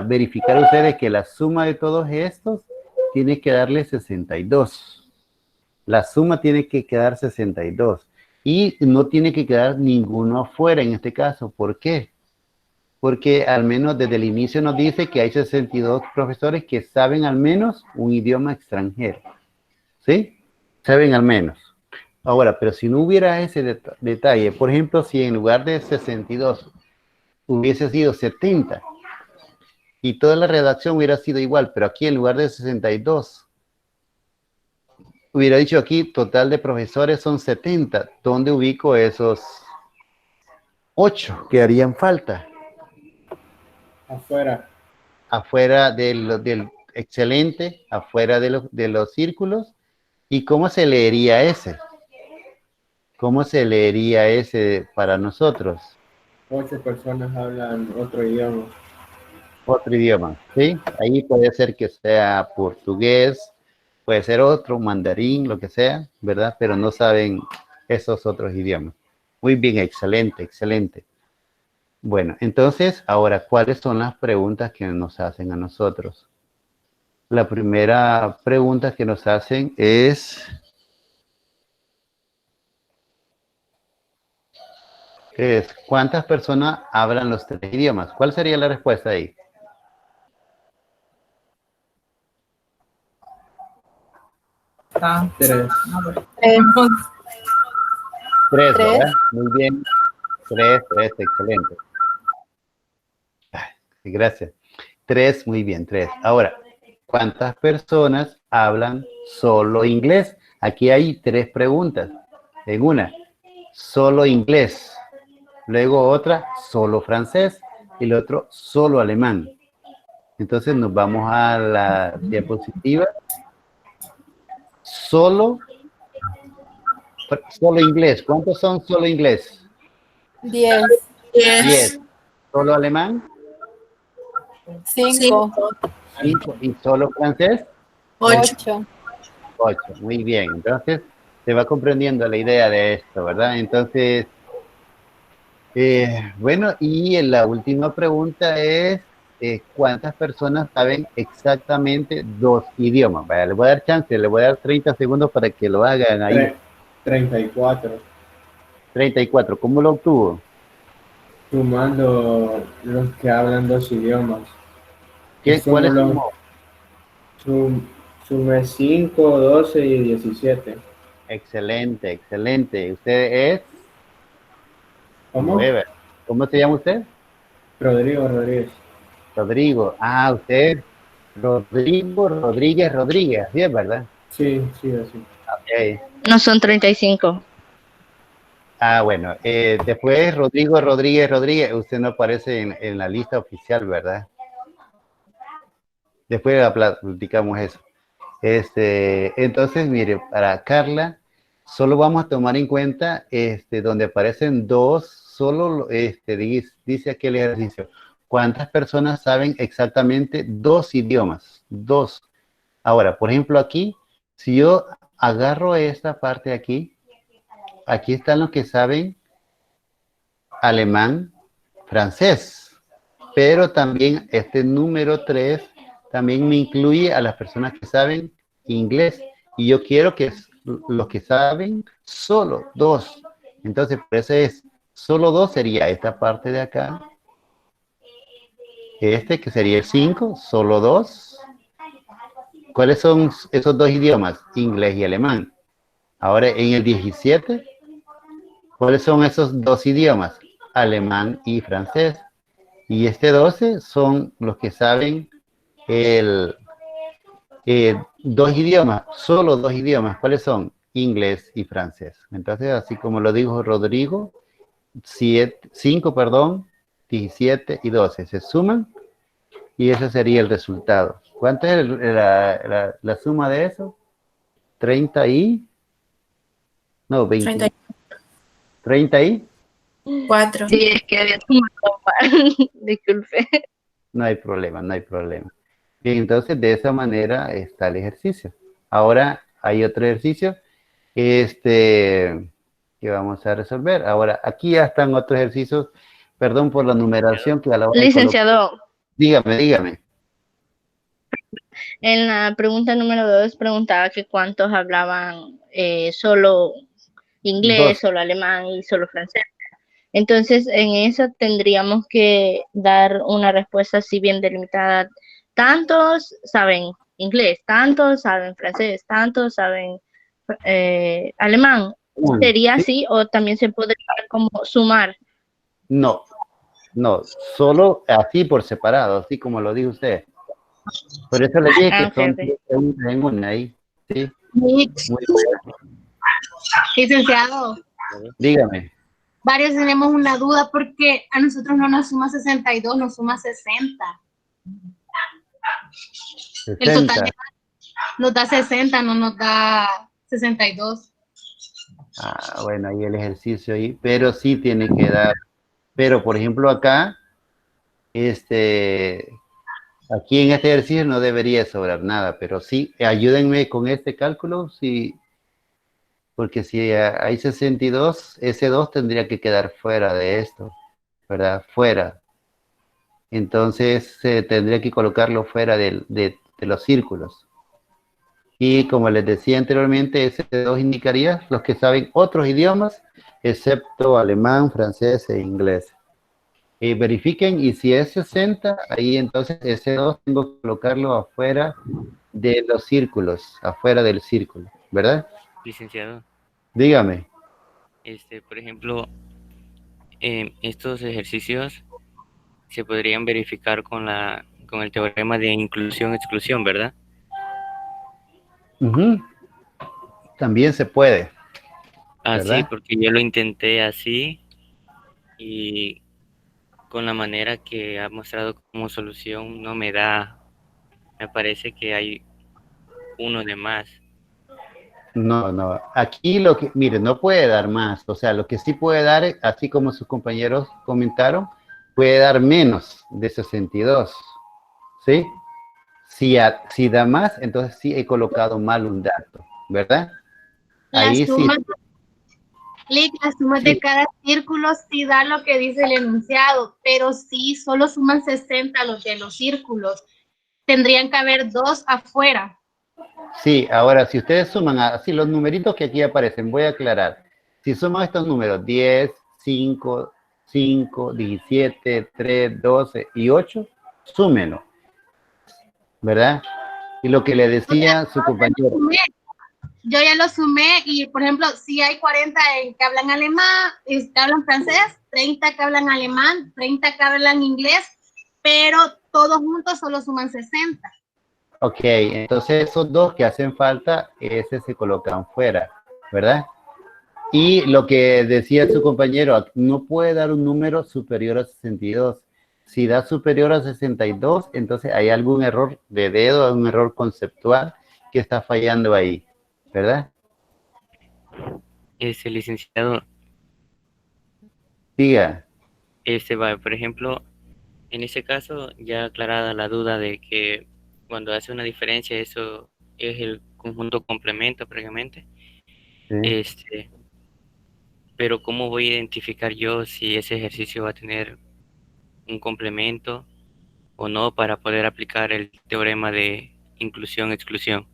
verificar ustedes que la suma de todos estos tiene que darle 62. La suma tiene que quedar 62. Y no tiene que quedar ninguno afuera en este caso. ¿Por qué? Porque al menos desde el inicio nos dice que hay 62 profesores que saben al menos un idioma extranjero. ¿Sí? Saben al menos. Ahora, pero si no hubiera ese detalle, por ejemplo, si en lugar de 62 hubiese sido 70 y toda la redacción hubiera sido igual, pero aquí en lugar de 62 hubiera dicho aquí total de profesores son 70, ¿dónde ubico esos 8 que harían falta? Afuera. Afuera del excelente, afuera de los círculos. ¿Y cómo se leería ese? ¿Cómo se leería ese para nosotros? 8 personas hablan otro idioma. Otro idioma, ¿sí? Ahí puede ser que sea portugués, puede ser otro, mandarín, lo que sea, ¿verdad? Pero no saben esos otros idiomas. Muy bien, excelente, excelente. Bueno, entonces, ahora, ¿cuáles son las preguntas que nos hacen a nosotros? La primera pregunta que nos hacen es, ¿cuántas personas hablan los 3 idiomas? ¿Cuál sería la respuesta ahí? Tres. 3, Tres. ¿verdad? Muy bien. 3, excelente. Sí, gracias. 3, muy bien, 3. Ahora, ¿cuántas personas hablan solo inglés? Aquí hay 3 preguntas. En una, solo inglés. Luego otra, solo francés. Y el otro, solo alemán. Entonces nos vamos a la diapositiva. Solo inglés. ¿Cuántos son solo inglés? 10. 10. ¿Solo alemán? 5. 5. ¿Y solo francés? 8. 8. Muy bien. Entonces, se va comprendiendo la idea de esto, ¿verdad? Entonces, bueno, y la última pregunta es, ¿cuántas personas saben exactamente 2 idiomas? Vaya, le voy a dar chance, le voy a dar 30 segundos para que lo hagan ahí. 34. 34. ¿Cómo lo obtuvo? Sumando los que hablan 2 idiomas. ¿Cuál es su Sumo modo? Sumé 5, 12 y 17. Excelente, excelente. ¿Usted es? ¿Cómo? Weber. ¿Cómo se llama usted? Rodrigo Rodríguez. Rodrigo. Ah, usted. Rodrigo Rodríguez, ¿sí es verdad? Sí, sí, así. Ok. No son 35. Ah, bueno. Después Rodrigo Rodríguez, usted no aparece en la lista oficial, ¿verdad? Después platicamos eso. Entonces, mire, para Carla, solo vamos a tomar en cuenta donde aparecen 2, solo dice aquí el ejercicio. ¿Cuántas personas saben exactamente 2 idiomas? 2. Ahora, por ejemplo, aquí, si yo agarro esta parte aquí están los que saben alemán, francés, pero también este número 3 también me incluye a las personas que saben inglés y yo quiero que los que saben solo 2. Entonces, por eso es solo 2 sería esta parte de acá, que sería el 5, solo 2. ¿Cuáles son esos 2 idiomas? Inglés y alemán. Ahora, en el 17, ¿cuáles son esos 2 idiomas? Alemán y francés. Y 12 son los que saben el 2 idiomas, solo 2 idiomas. ¿Cuáles son? Inglés y francés. Entonces, así como lo dijo Rodrigo, 5, 17 y 12 se suman y ese sería el resultado. ¿Cuánto es la suma de eso? 30 y... No, 20. 30 y... 4. Sí, es que había tomado mal. Disculpe. No hay problema, no hay problema. Bien, entonces de esa manera está el ejercicio. Ahora hay otro ejercicio que vamos a resolver. Ahora, aquí ya están otros ejercicios. Perdón por la numeración que a la hora de colocar. Licenciado, Dígame. en la pregunta número 2 preguntaba que cuántos hablaban solo inglés, 2. solo alemán y solo francés. Entonces, en eso tendríamos que dar una respuesta así bien delimitada. Tantos saben inglés, tantos saben francés, tantos saben alemán. ¿Sería ¿Sí? así o también se podría como sumar? No, solo así por separado, así como lo dijo usted. Por eso le dije que Ok, son ok. 10 preguntas en una ahí. Sí, muy bien. Licenciado, Dígame. varios tenemos una duda porque a nosotros no nos suma 62, nos suma 60. El total 60. nos da 60, no nos da 62. Ah, bueno, ahí el ejercicio ahí, pero sí tiene que dar. Pero, por ejemplo, acá, Aquí en este ejercicio no debería sobrar nada, pero sí, ayúdenme con este cálculo, sí, porque si hay 62, ese 2 tendría que quedar fuera de esto, ¿verdad? Fuera. Entonces, tendría que colocarlo fuera de los círculos. Y como les decía anteriormente, ese 2 indicaría los que saben otros idiomas, excepto alemán, francés e inglés. Verifiquen, y si es 60, ahí entonces ese 2 tengo que colocarlo afuera de los círculos, afuera del círculo, ¿verdad? Licenciado, Dígame. por ejemplo, estos ejercicios se podrían verificar con el teorema de inclusión-exclusión, ¿verdad? Ujú. También se puede, Así, ¿verdad? porque yo lo intenté así y con la manera que ha mostrado como solución no me da, me parece que hay uno de más. No, no. Aquí lo que, mire, no puede dar más. O sea, lo que sí puede dar, así como sus compañeros comentaron, puede dar menos de 62. ¿Sí? Si da más, entonces sí he colocado mal un dato, ¿verdad? Las Ahí sí, sumas, Lick, las sumas de sí, cada círculo sí da lo que dice el enunciado, pero sí solo suman 60 los de los círculos. Tendrían que haber 2 afuera. sí. Ahora, si ustedes suman así los numeritos que aquí aparecen, voy a aclarar. Si suman estos números 10, 5, 5, 17, 3, 12 y 8, súmenlo, ¿verdad? Y lo que le decía su compañero, Yo ya lo sumé y, por ejemplo, si hay 40 que hablan alemán, que hablan francés, 30 que hablan alemán, 30 que hablan inglés, pero todos juntos solo suman 60. ok, entonces esos dos que hacen falta, ese se colocan fuera, ¿verdad? Y lo que decía su compañero, no puede dar un número superior a 62. Si da superior a 62, entonces hay algún error de dedo, algún error conceptual que está fallando ahí, ¿verdad? Licenciado, Diga. por ejemplo, en ese caso, ya aclarada la duda de que cuando hace una diferencia, eso es el conjunto complemento prácticamente. Sí. Pero ¿cómo voy a identificar yo si ese ejercicio va a tener un complemento o no para poder aplicar el teorema de inclusión-exclusión?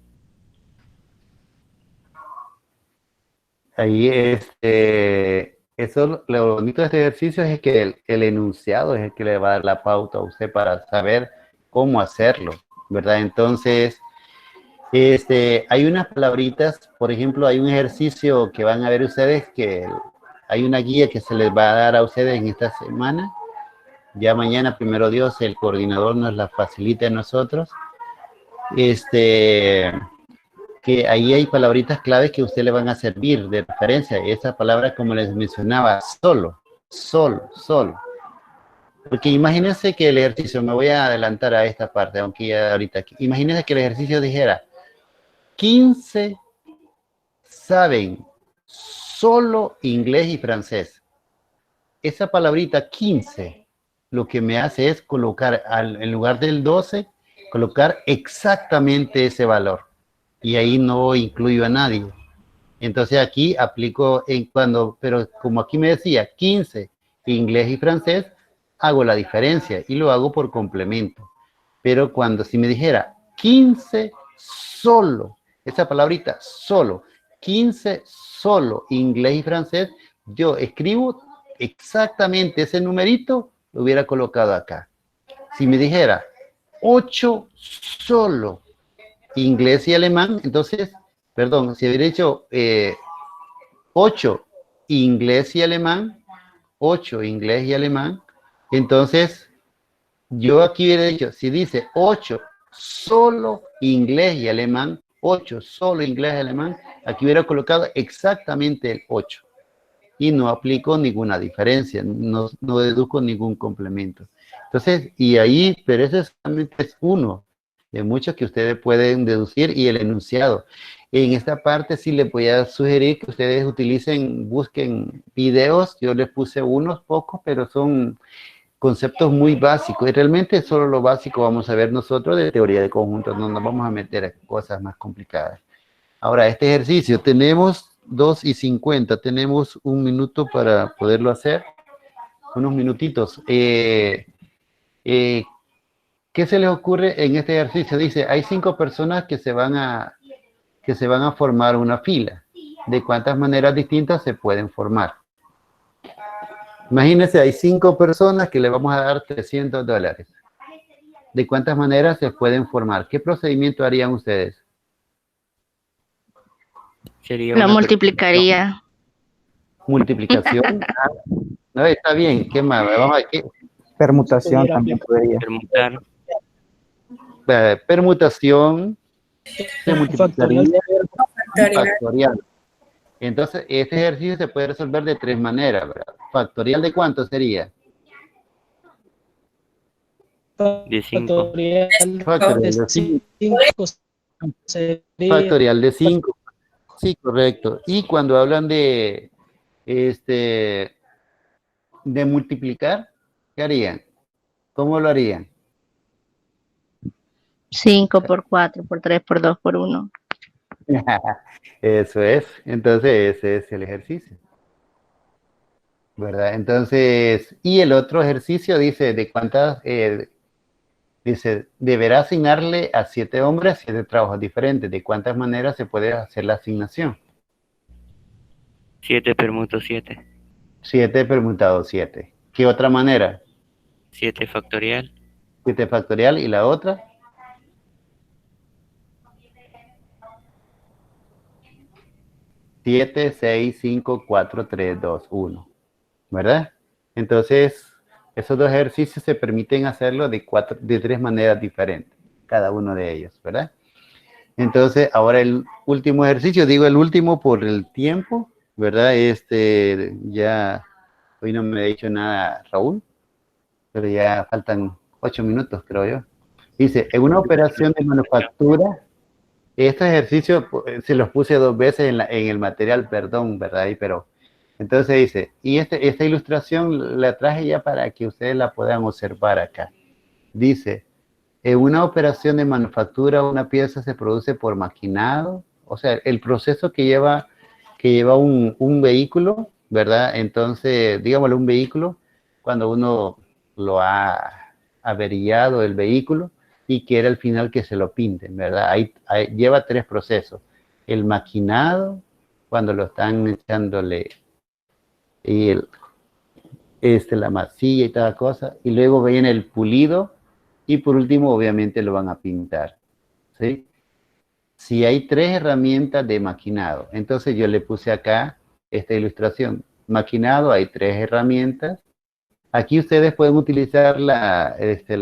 Ahí, eso, lo bonito de este ejercicio es que el enunciado es el que le va a dar la pauta a usted para saber cómo hacerlo, ¿verdad? Entonces, hay unas palabritas, por ejemplo, hay un ejercicio que van a ver ustedes que hay una guía que se les va a dar a ustedes en esta semana. Ya mañana, primero Dios, el coordinador nos la facilita a nosotros. Que ahí hay palabritas claves que a usted le van a servir de referencia. Esa palabra, como les mencionaba, solo, solo. Porque imagínense que el ejercicio, me voy a adelantar a esta parte, aunque ya ahorita, imagínense que el ejercicio dijera, 15 saben solo inglés y francés. Esa palabrita 15 lo que me hace es colocar en lugar del 12, colocar exactamente ese valor. Y ahí no incluyo a nadie. Entonces aquí aplico pero como aquí me decía 15 inglés y francés, hago la diferencia y lo hago por complemento. Pero si me dijera 15 solo, esa palabrita solo, 15 solo inglés y francés, yo escribo exactamente ese numerito, lo hubiera colocado acá. Si me dijera 8 solo inglés y alemán, entonces, perdón, si hubiera dicho 8 inglés y alemán, 8 inglés y alemán, entonces yo aquí hubiera dicho, si dice 8 solo inglés y alemán, 8 solo inglés y alemán, aquí hubiera colocado exactamente el 8 y no aplico ninguna diferencia, no deduzco ningún complemento. Entonces, y ahí, pero ese solamente es uno de muchos que ustedes pueden deducir y el enunciado. En esta parte sí les voy a sugerir que ustedes busquen videos, yo les puse unos pocos, pero son conceptos muy básicos, y realmente solo lo básico vamos a ver nosotros de teoría de conjuntos, no nos vamos a meter a cosas más complicadas. Ahora, este ejercicio, tenemos 2:50, tenemos 1 minuto para poderlo hacer, unos minutitos. ¿Qué se les ocurre en este ejercicio? Dice, hay 5 personas que se van a formar una fila. ¿De cuántas maneras distintas se pueden formar? Imagínense, hay 5 personas que le vamos a dar $300. ¿De cuántas maneras se pueden formar? ¿Qué procedimiento harían ustedes? Sería Lo una multiplicaría. Multiplicación. No, está bien. ¿Qué más? Vamos a ver. Permutación también podría. permutar, Permutación. Se multiplicaría. Factorial. Entonces, este ejercicio se puede resolver de 3 maneras, ¿verdad? ¿Factorial de cuánto sería? de 5. Factorial de 5. Factorial de 5. Sí, correcto. Y cuando hablan de multiplicar, ¿qué harían? ¿Cómo lo harían? 5 por 4, por 3, por 2, por 1. Eso es. Entonces, ese es el ejercicio, ¿verdad? Entonces, y el otro ejercicio dice, ¿de cuántas? Dice, deberá asignarle a 7 hombres 7 trabajos diferentes. ¿De cuántas maneras se puede hacer la asignación? 7 permuto 7. 7 permutado 7. ¿Qué otra manera? 7 factorial. 7 factorial, ¿y la otra? 7, 6, 5, 4, 3, 2, 1. ¿Verdad? Entonces, esos 2 ejercicios se permiten hacerlo de 3 maneras diferentes, cada uno de ellos, ¿verdad? Entonces, ahora el último ejercicio, digo el último por el tiempo, ¿verdad? Ya, hoy no me ha dicho nada Raúl, pero ya faltan 8 minutos, creo yo. Dice, en una operación de manufactura, estos ejercicios se los puse 2 veces en el material, perdón, ¿verdad? Pero, entonces dice, y esta ilustración la traje ya para que ustedes la puedan observar acá. Dice, en una operación de manufactura, una pieza se produce por maquinado, o sea, el proceso que lleva un vehículo, ¿verdad? Entonces, digámoslo, un vehículo, cuando uno lo ha averiado el vehículo y quiere al final que se lo pinten, ¿verdad? Lleva 3 procesos. El maquinado, cuando lo están echándole la masilla y toda cosa, y luego viene el pulido, y por último, obviamente, lo van a pintar, ¿sí? Si hay 3 herramientas de maquinado, entonces yo le puse acá esta ilustración. Maquinado, hay 3 herramientas. Aquí ustedes pueden utilizar la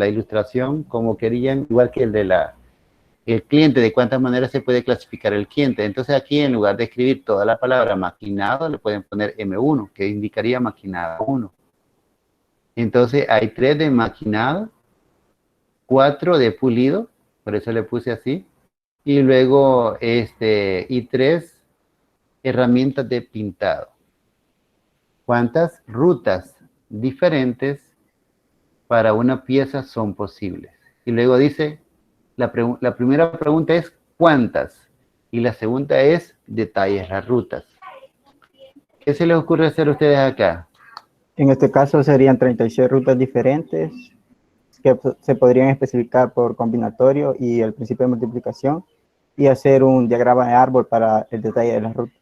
ilustración como querían, igual que el cliente, de cuántas maneras se puede clasificar el cliente. Entonces aquí, en lugar de escribir toda la palabra maquinado, le pueden poner M1, que indicaría maquinado 1. Entonces hay 3 de maquinado, 4 de pulido, por eso le puse así, y luego y 3 herramientas de pintado. ¿Cuántas rutas diferentes para una pieza son posibles? Y luego dice, la primera pregunta es ¿cuántas? Y la segunda es detalles las rutas. ¿Qué se les ocurre hacer a ustedes acá? En este caso serían 36 rutas diferentes que se podrían especificar por combinatorio y el principio de multiplicación, y hacer un diagrama de árbol para el detalle de las rutas.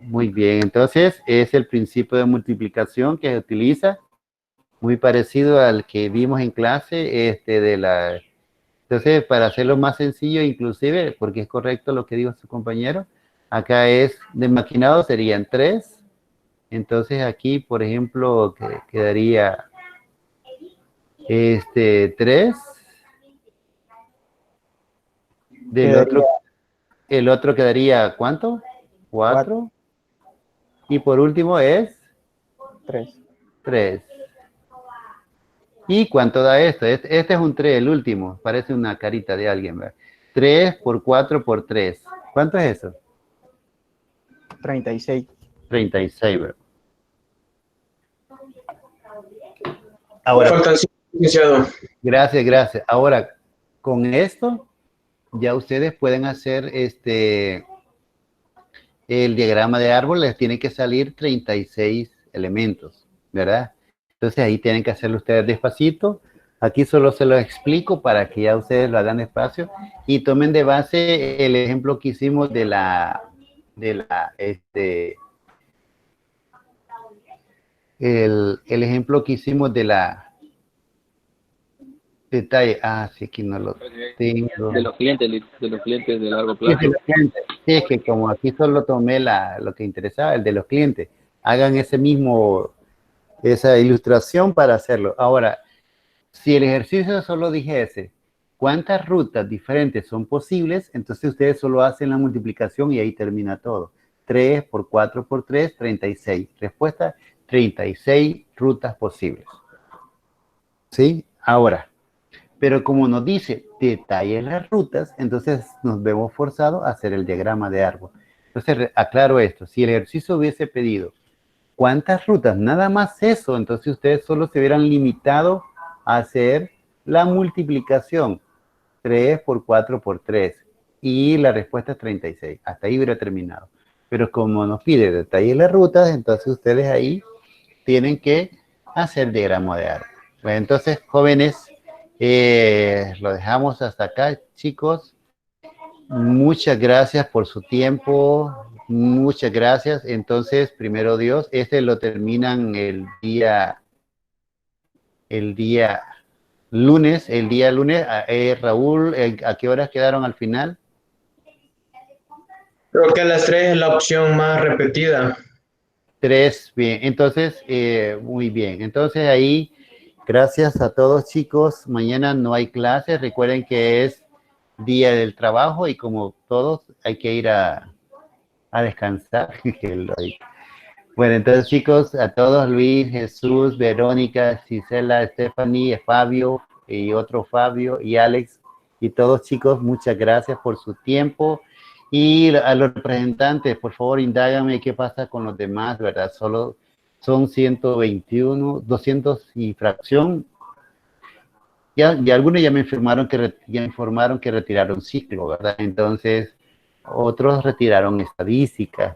Muy bien, entonces es el principio de multiplicación que se utiliza, muy parecido al que vimos en clase, entonces para hacerlo más sencillo, inclusive, porque es correcto lo que dijo su compañero, acá es de maquinado serían 3, entonces aquí, por ejemplo, quedaría 3, el otro quedaría, ¿cuánto? 4. Y por último es 3. ¿Y cuánto da esto? Este es un 3, el último. Parece una carita de alguien, ¿verdad? 3 por 4 por 3. ¿Cuánto es eso? 36. 36, ¿verdad? Ahora, Faltan 5, licenciado. gracias. Ahora, con esto, ya ustedes pueden hacer el diagrama de árbol, les tiene que salir 36 elementos, ¿verdad? Entonces ahí tienen que hacerlo ustedes despacito. Aquí solo se lo explico para que ya ustedes lo hagan despacio y tomen de base el ejemplo que hicimos el ejemplo que hicimos de la detalle. Sí, aquí no lo tengo. De los clientes de largo Sí, plazo. de los clientes. Sí, es que como aquí solo tomé lo que interesaba, el de los clientes. Hagan esa ilustración para hacerlo. Ahora, si el ejercicio solo dijese cuántas rutas diferentes son posibles, entonces ustedes solo hacen la multiplicación y ahí termina todo. 3 por 4 por 3, 36. Respuesta, 36 rutas posibles. ¿Sí? Ahora, pero como nos dice detalle las rutas, entonces nos vemos forzados a hacer el diagrama de árbol. Entonces, aclaro esto. Si el ejercicio hubiese pedido ¿cuántas rutas? Nada más eso. Entonces ustedes solo se hubieran limitado a hacer la multiplicación. 3 por 4 por 3. Y la respuesta es 36. Hasta ahí hubiera terminado. Pero como nos pide detalle de las rutas, entonces ustedes ahí tienen que hacer diagrama de árbol. Bueno, entonces, jóvenes, lo dejamos hasta acá, chicos. Muchas gracias por su tiempo. Muchas gracias. Entonces, primero Dios, lo terminan el día lunes. Raúl, ¿a qué horas quedaron al final? Creo que a las 3 es la opción más repetida. 3, bien. Entonces, muy bien. Entonces ahí, gracias a todos, chicos. Mañana no hay clases. Recuerden que es día del trabajo y como todos hay que ir a descansar. Bueno, entonces chicos, a todos, Luis, Jesús, Verónica, Cisela, Stephanie, Fabio y otro Fabio y Alex y todos chicos, muchas gracias por su tiempo. Y a los representantes, por favor, indágame qué pasa con los demás, ¿verdad? Solo son 121, 200 y fracción. Y algunos ya me informaron que retiraron ciclo, ¿verdad? Entonces, otros retiraron estadística.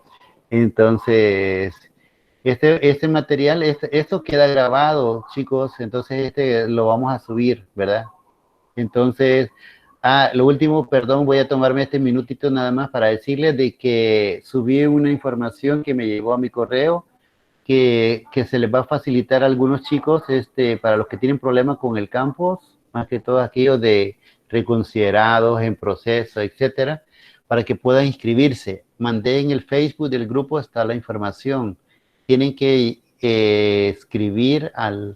Entonces, este material, esto queda grabado, chicos, entonces lo vamos a subir, ¿verdad? Entonces, lo último, perdón, voy a tomarme este minutito nada más para decirles de que subí una información que me llegó a mi correo, que se les va a facilitar a algunos chicos, para los que tienen problemas con el campus, más que todo aquellos de reconsiderados, en proceso, etcétera, para que puedan inscribirse. Mandé en el Facebook del grupo, está la información. Tienen que escribir a la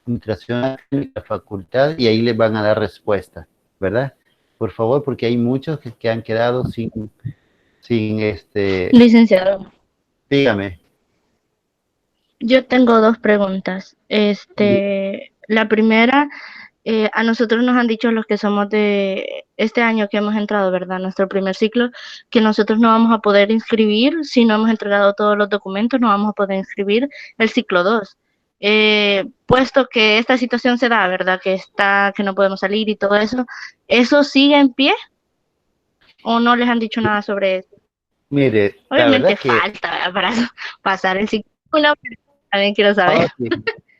administración de la facultad y ahí les van a dar respuesta, ¿verdad? Por favor, porque hay muchos que han quedado sin Licenciado. Dígame. Yo tengo dos preguntas. La primera, a nosotros nos han dicho los que somos de este año que hemos entrado, ¿verdad? Nuestro primer ciclo, que nosotros no vamos a poder inscribir, si no hemos entregado todos los documentos, no vamos a poder inscribir el ciclo 2. Puesto que esta situación se da, ¿verdad? Que no podemos salir y todo eso, ¿eso sigue en pie? ¿O no les han dicho nada sobre eso? Mire, obviamente falta, ¿verdad? Para pasar el ciclo 1, pero también quiero saber. Sí.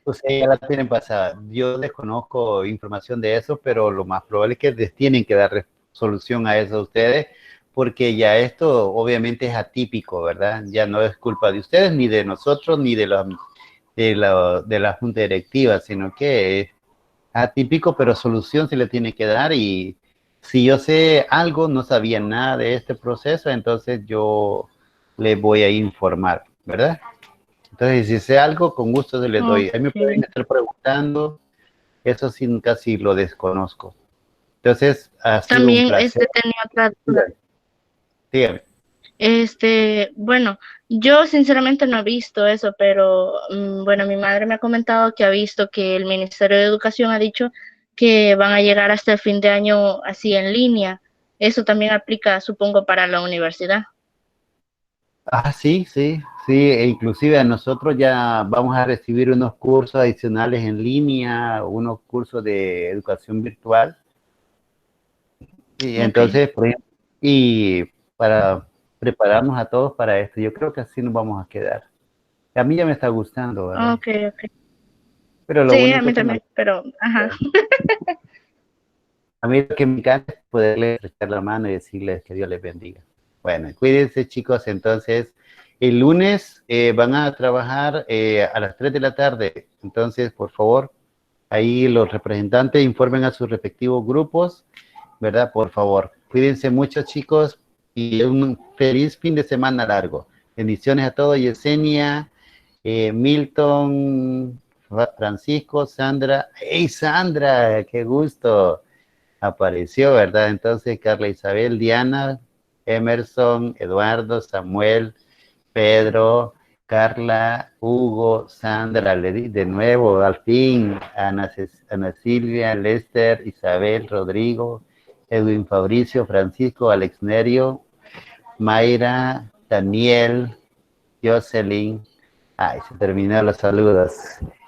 Ustedes ya la tienen pasada. Yo desconozco información de eso, pero lo más probable es que les tienen que dar solución a eso a ustedes, porque ya esto obviamente es atípico, ¿verdad? Ya no es culpa de ustedes, ni de nosotros, ni de la junta directiva, sino que es atípico, pero solución se le tiene que dar. Y si yo sé algo, no sabía nada de este proceso, entonces yo les voy a informar, ¿verdad? Entonces, si sé algo, con gusto se les doy. Ahí me pueden estar preguntando, eso sí, casi lo desconozco. Entonces, ha sido también un placer. tenía otra duda. Dígame. Bueno, yo sinceramente no he visto eso, pero bueno, mi madre me ha comentado que ha visto que el Ministerio de Educación ha dicho que van a llegar hasta el fin de año así en línea. Eso también aplica, supongo, para la universidad. Ah, sí, sí, sí, e inclusive a nosotros ya vamos a recibir unos cursos adicionales en línea, unos cursos de educación virtual, y Ok. entonces, por ejemplo, y para prepararnos a todos para esto, yo creo que así nos vamos a quedar. A mí ya me está gustando, ¿verdad? Ok, ok. Pero lo Sí, a mí único que me, también, pero, ajá. a mí lo que me encanta es poderles echar la mano y decirles que Dios les bendiga. Bueno, cuídense chicos, entonces el lunes van a trabajar a las 3 de la tarde, entonces por favor, ahí los representantes informen a sus respectivos grupos, ¿verdad? Por favor, cuídense mucho chicos y un feliz fin de semana largo. Bendiciones a todos, Yesenia, Milton, Francisco, Sandra. ¡Hey Sandra! ¡Qué gusto! Apareció, ¿verdad? Entonces, Carla Isabel, Diana, Emerson, Eduardo, Samuel, Pedro, Carla, Hugo, Sandra, de nuevo, al fin, Ana Silvia, Lester, Isabel, Rodrigo, Edwin Fabricio, Francisco, Alex Nerio, Mayra, Daniel, Jocelyn. Ay, se terminaron los saludos.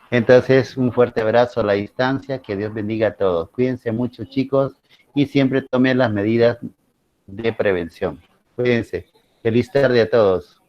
Entonces, un fuerte abrazo a la distancia, que Dios bendiga a todos. Cuídense mucho, chicos, y siempre tomen las medidas de prevención. Cuídense. Feliz tarde a todos.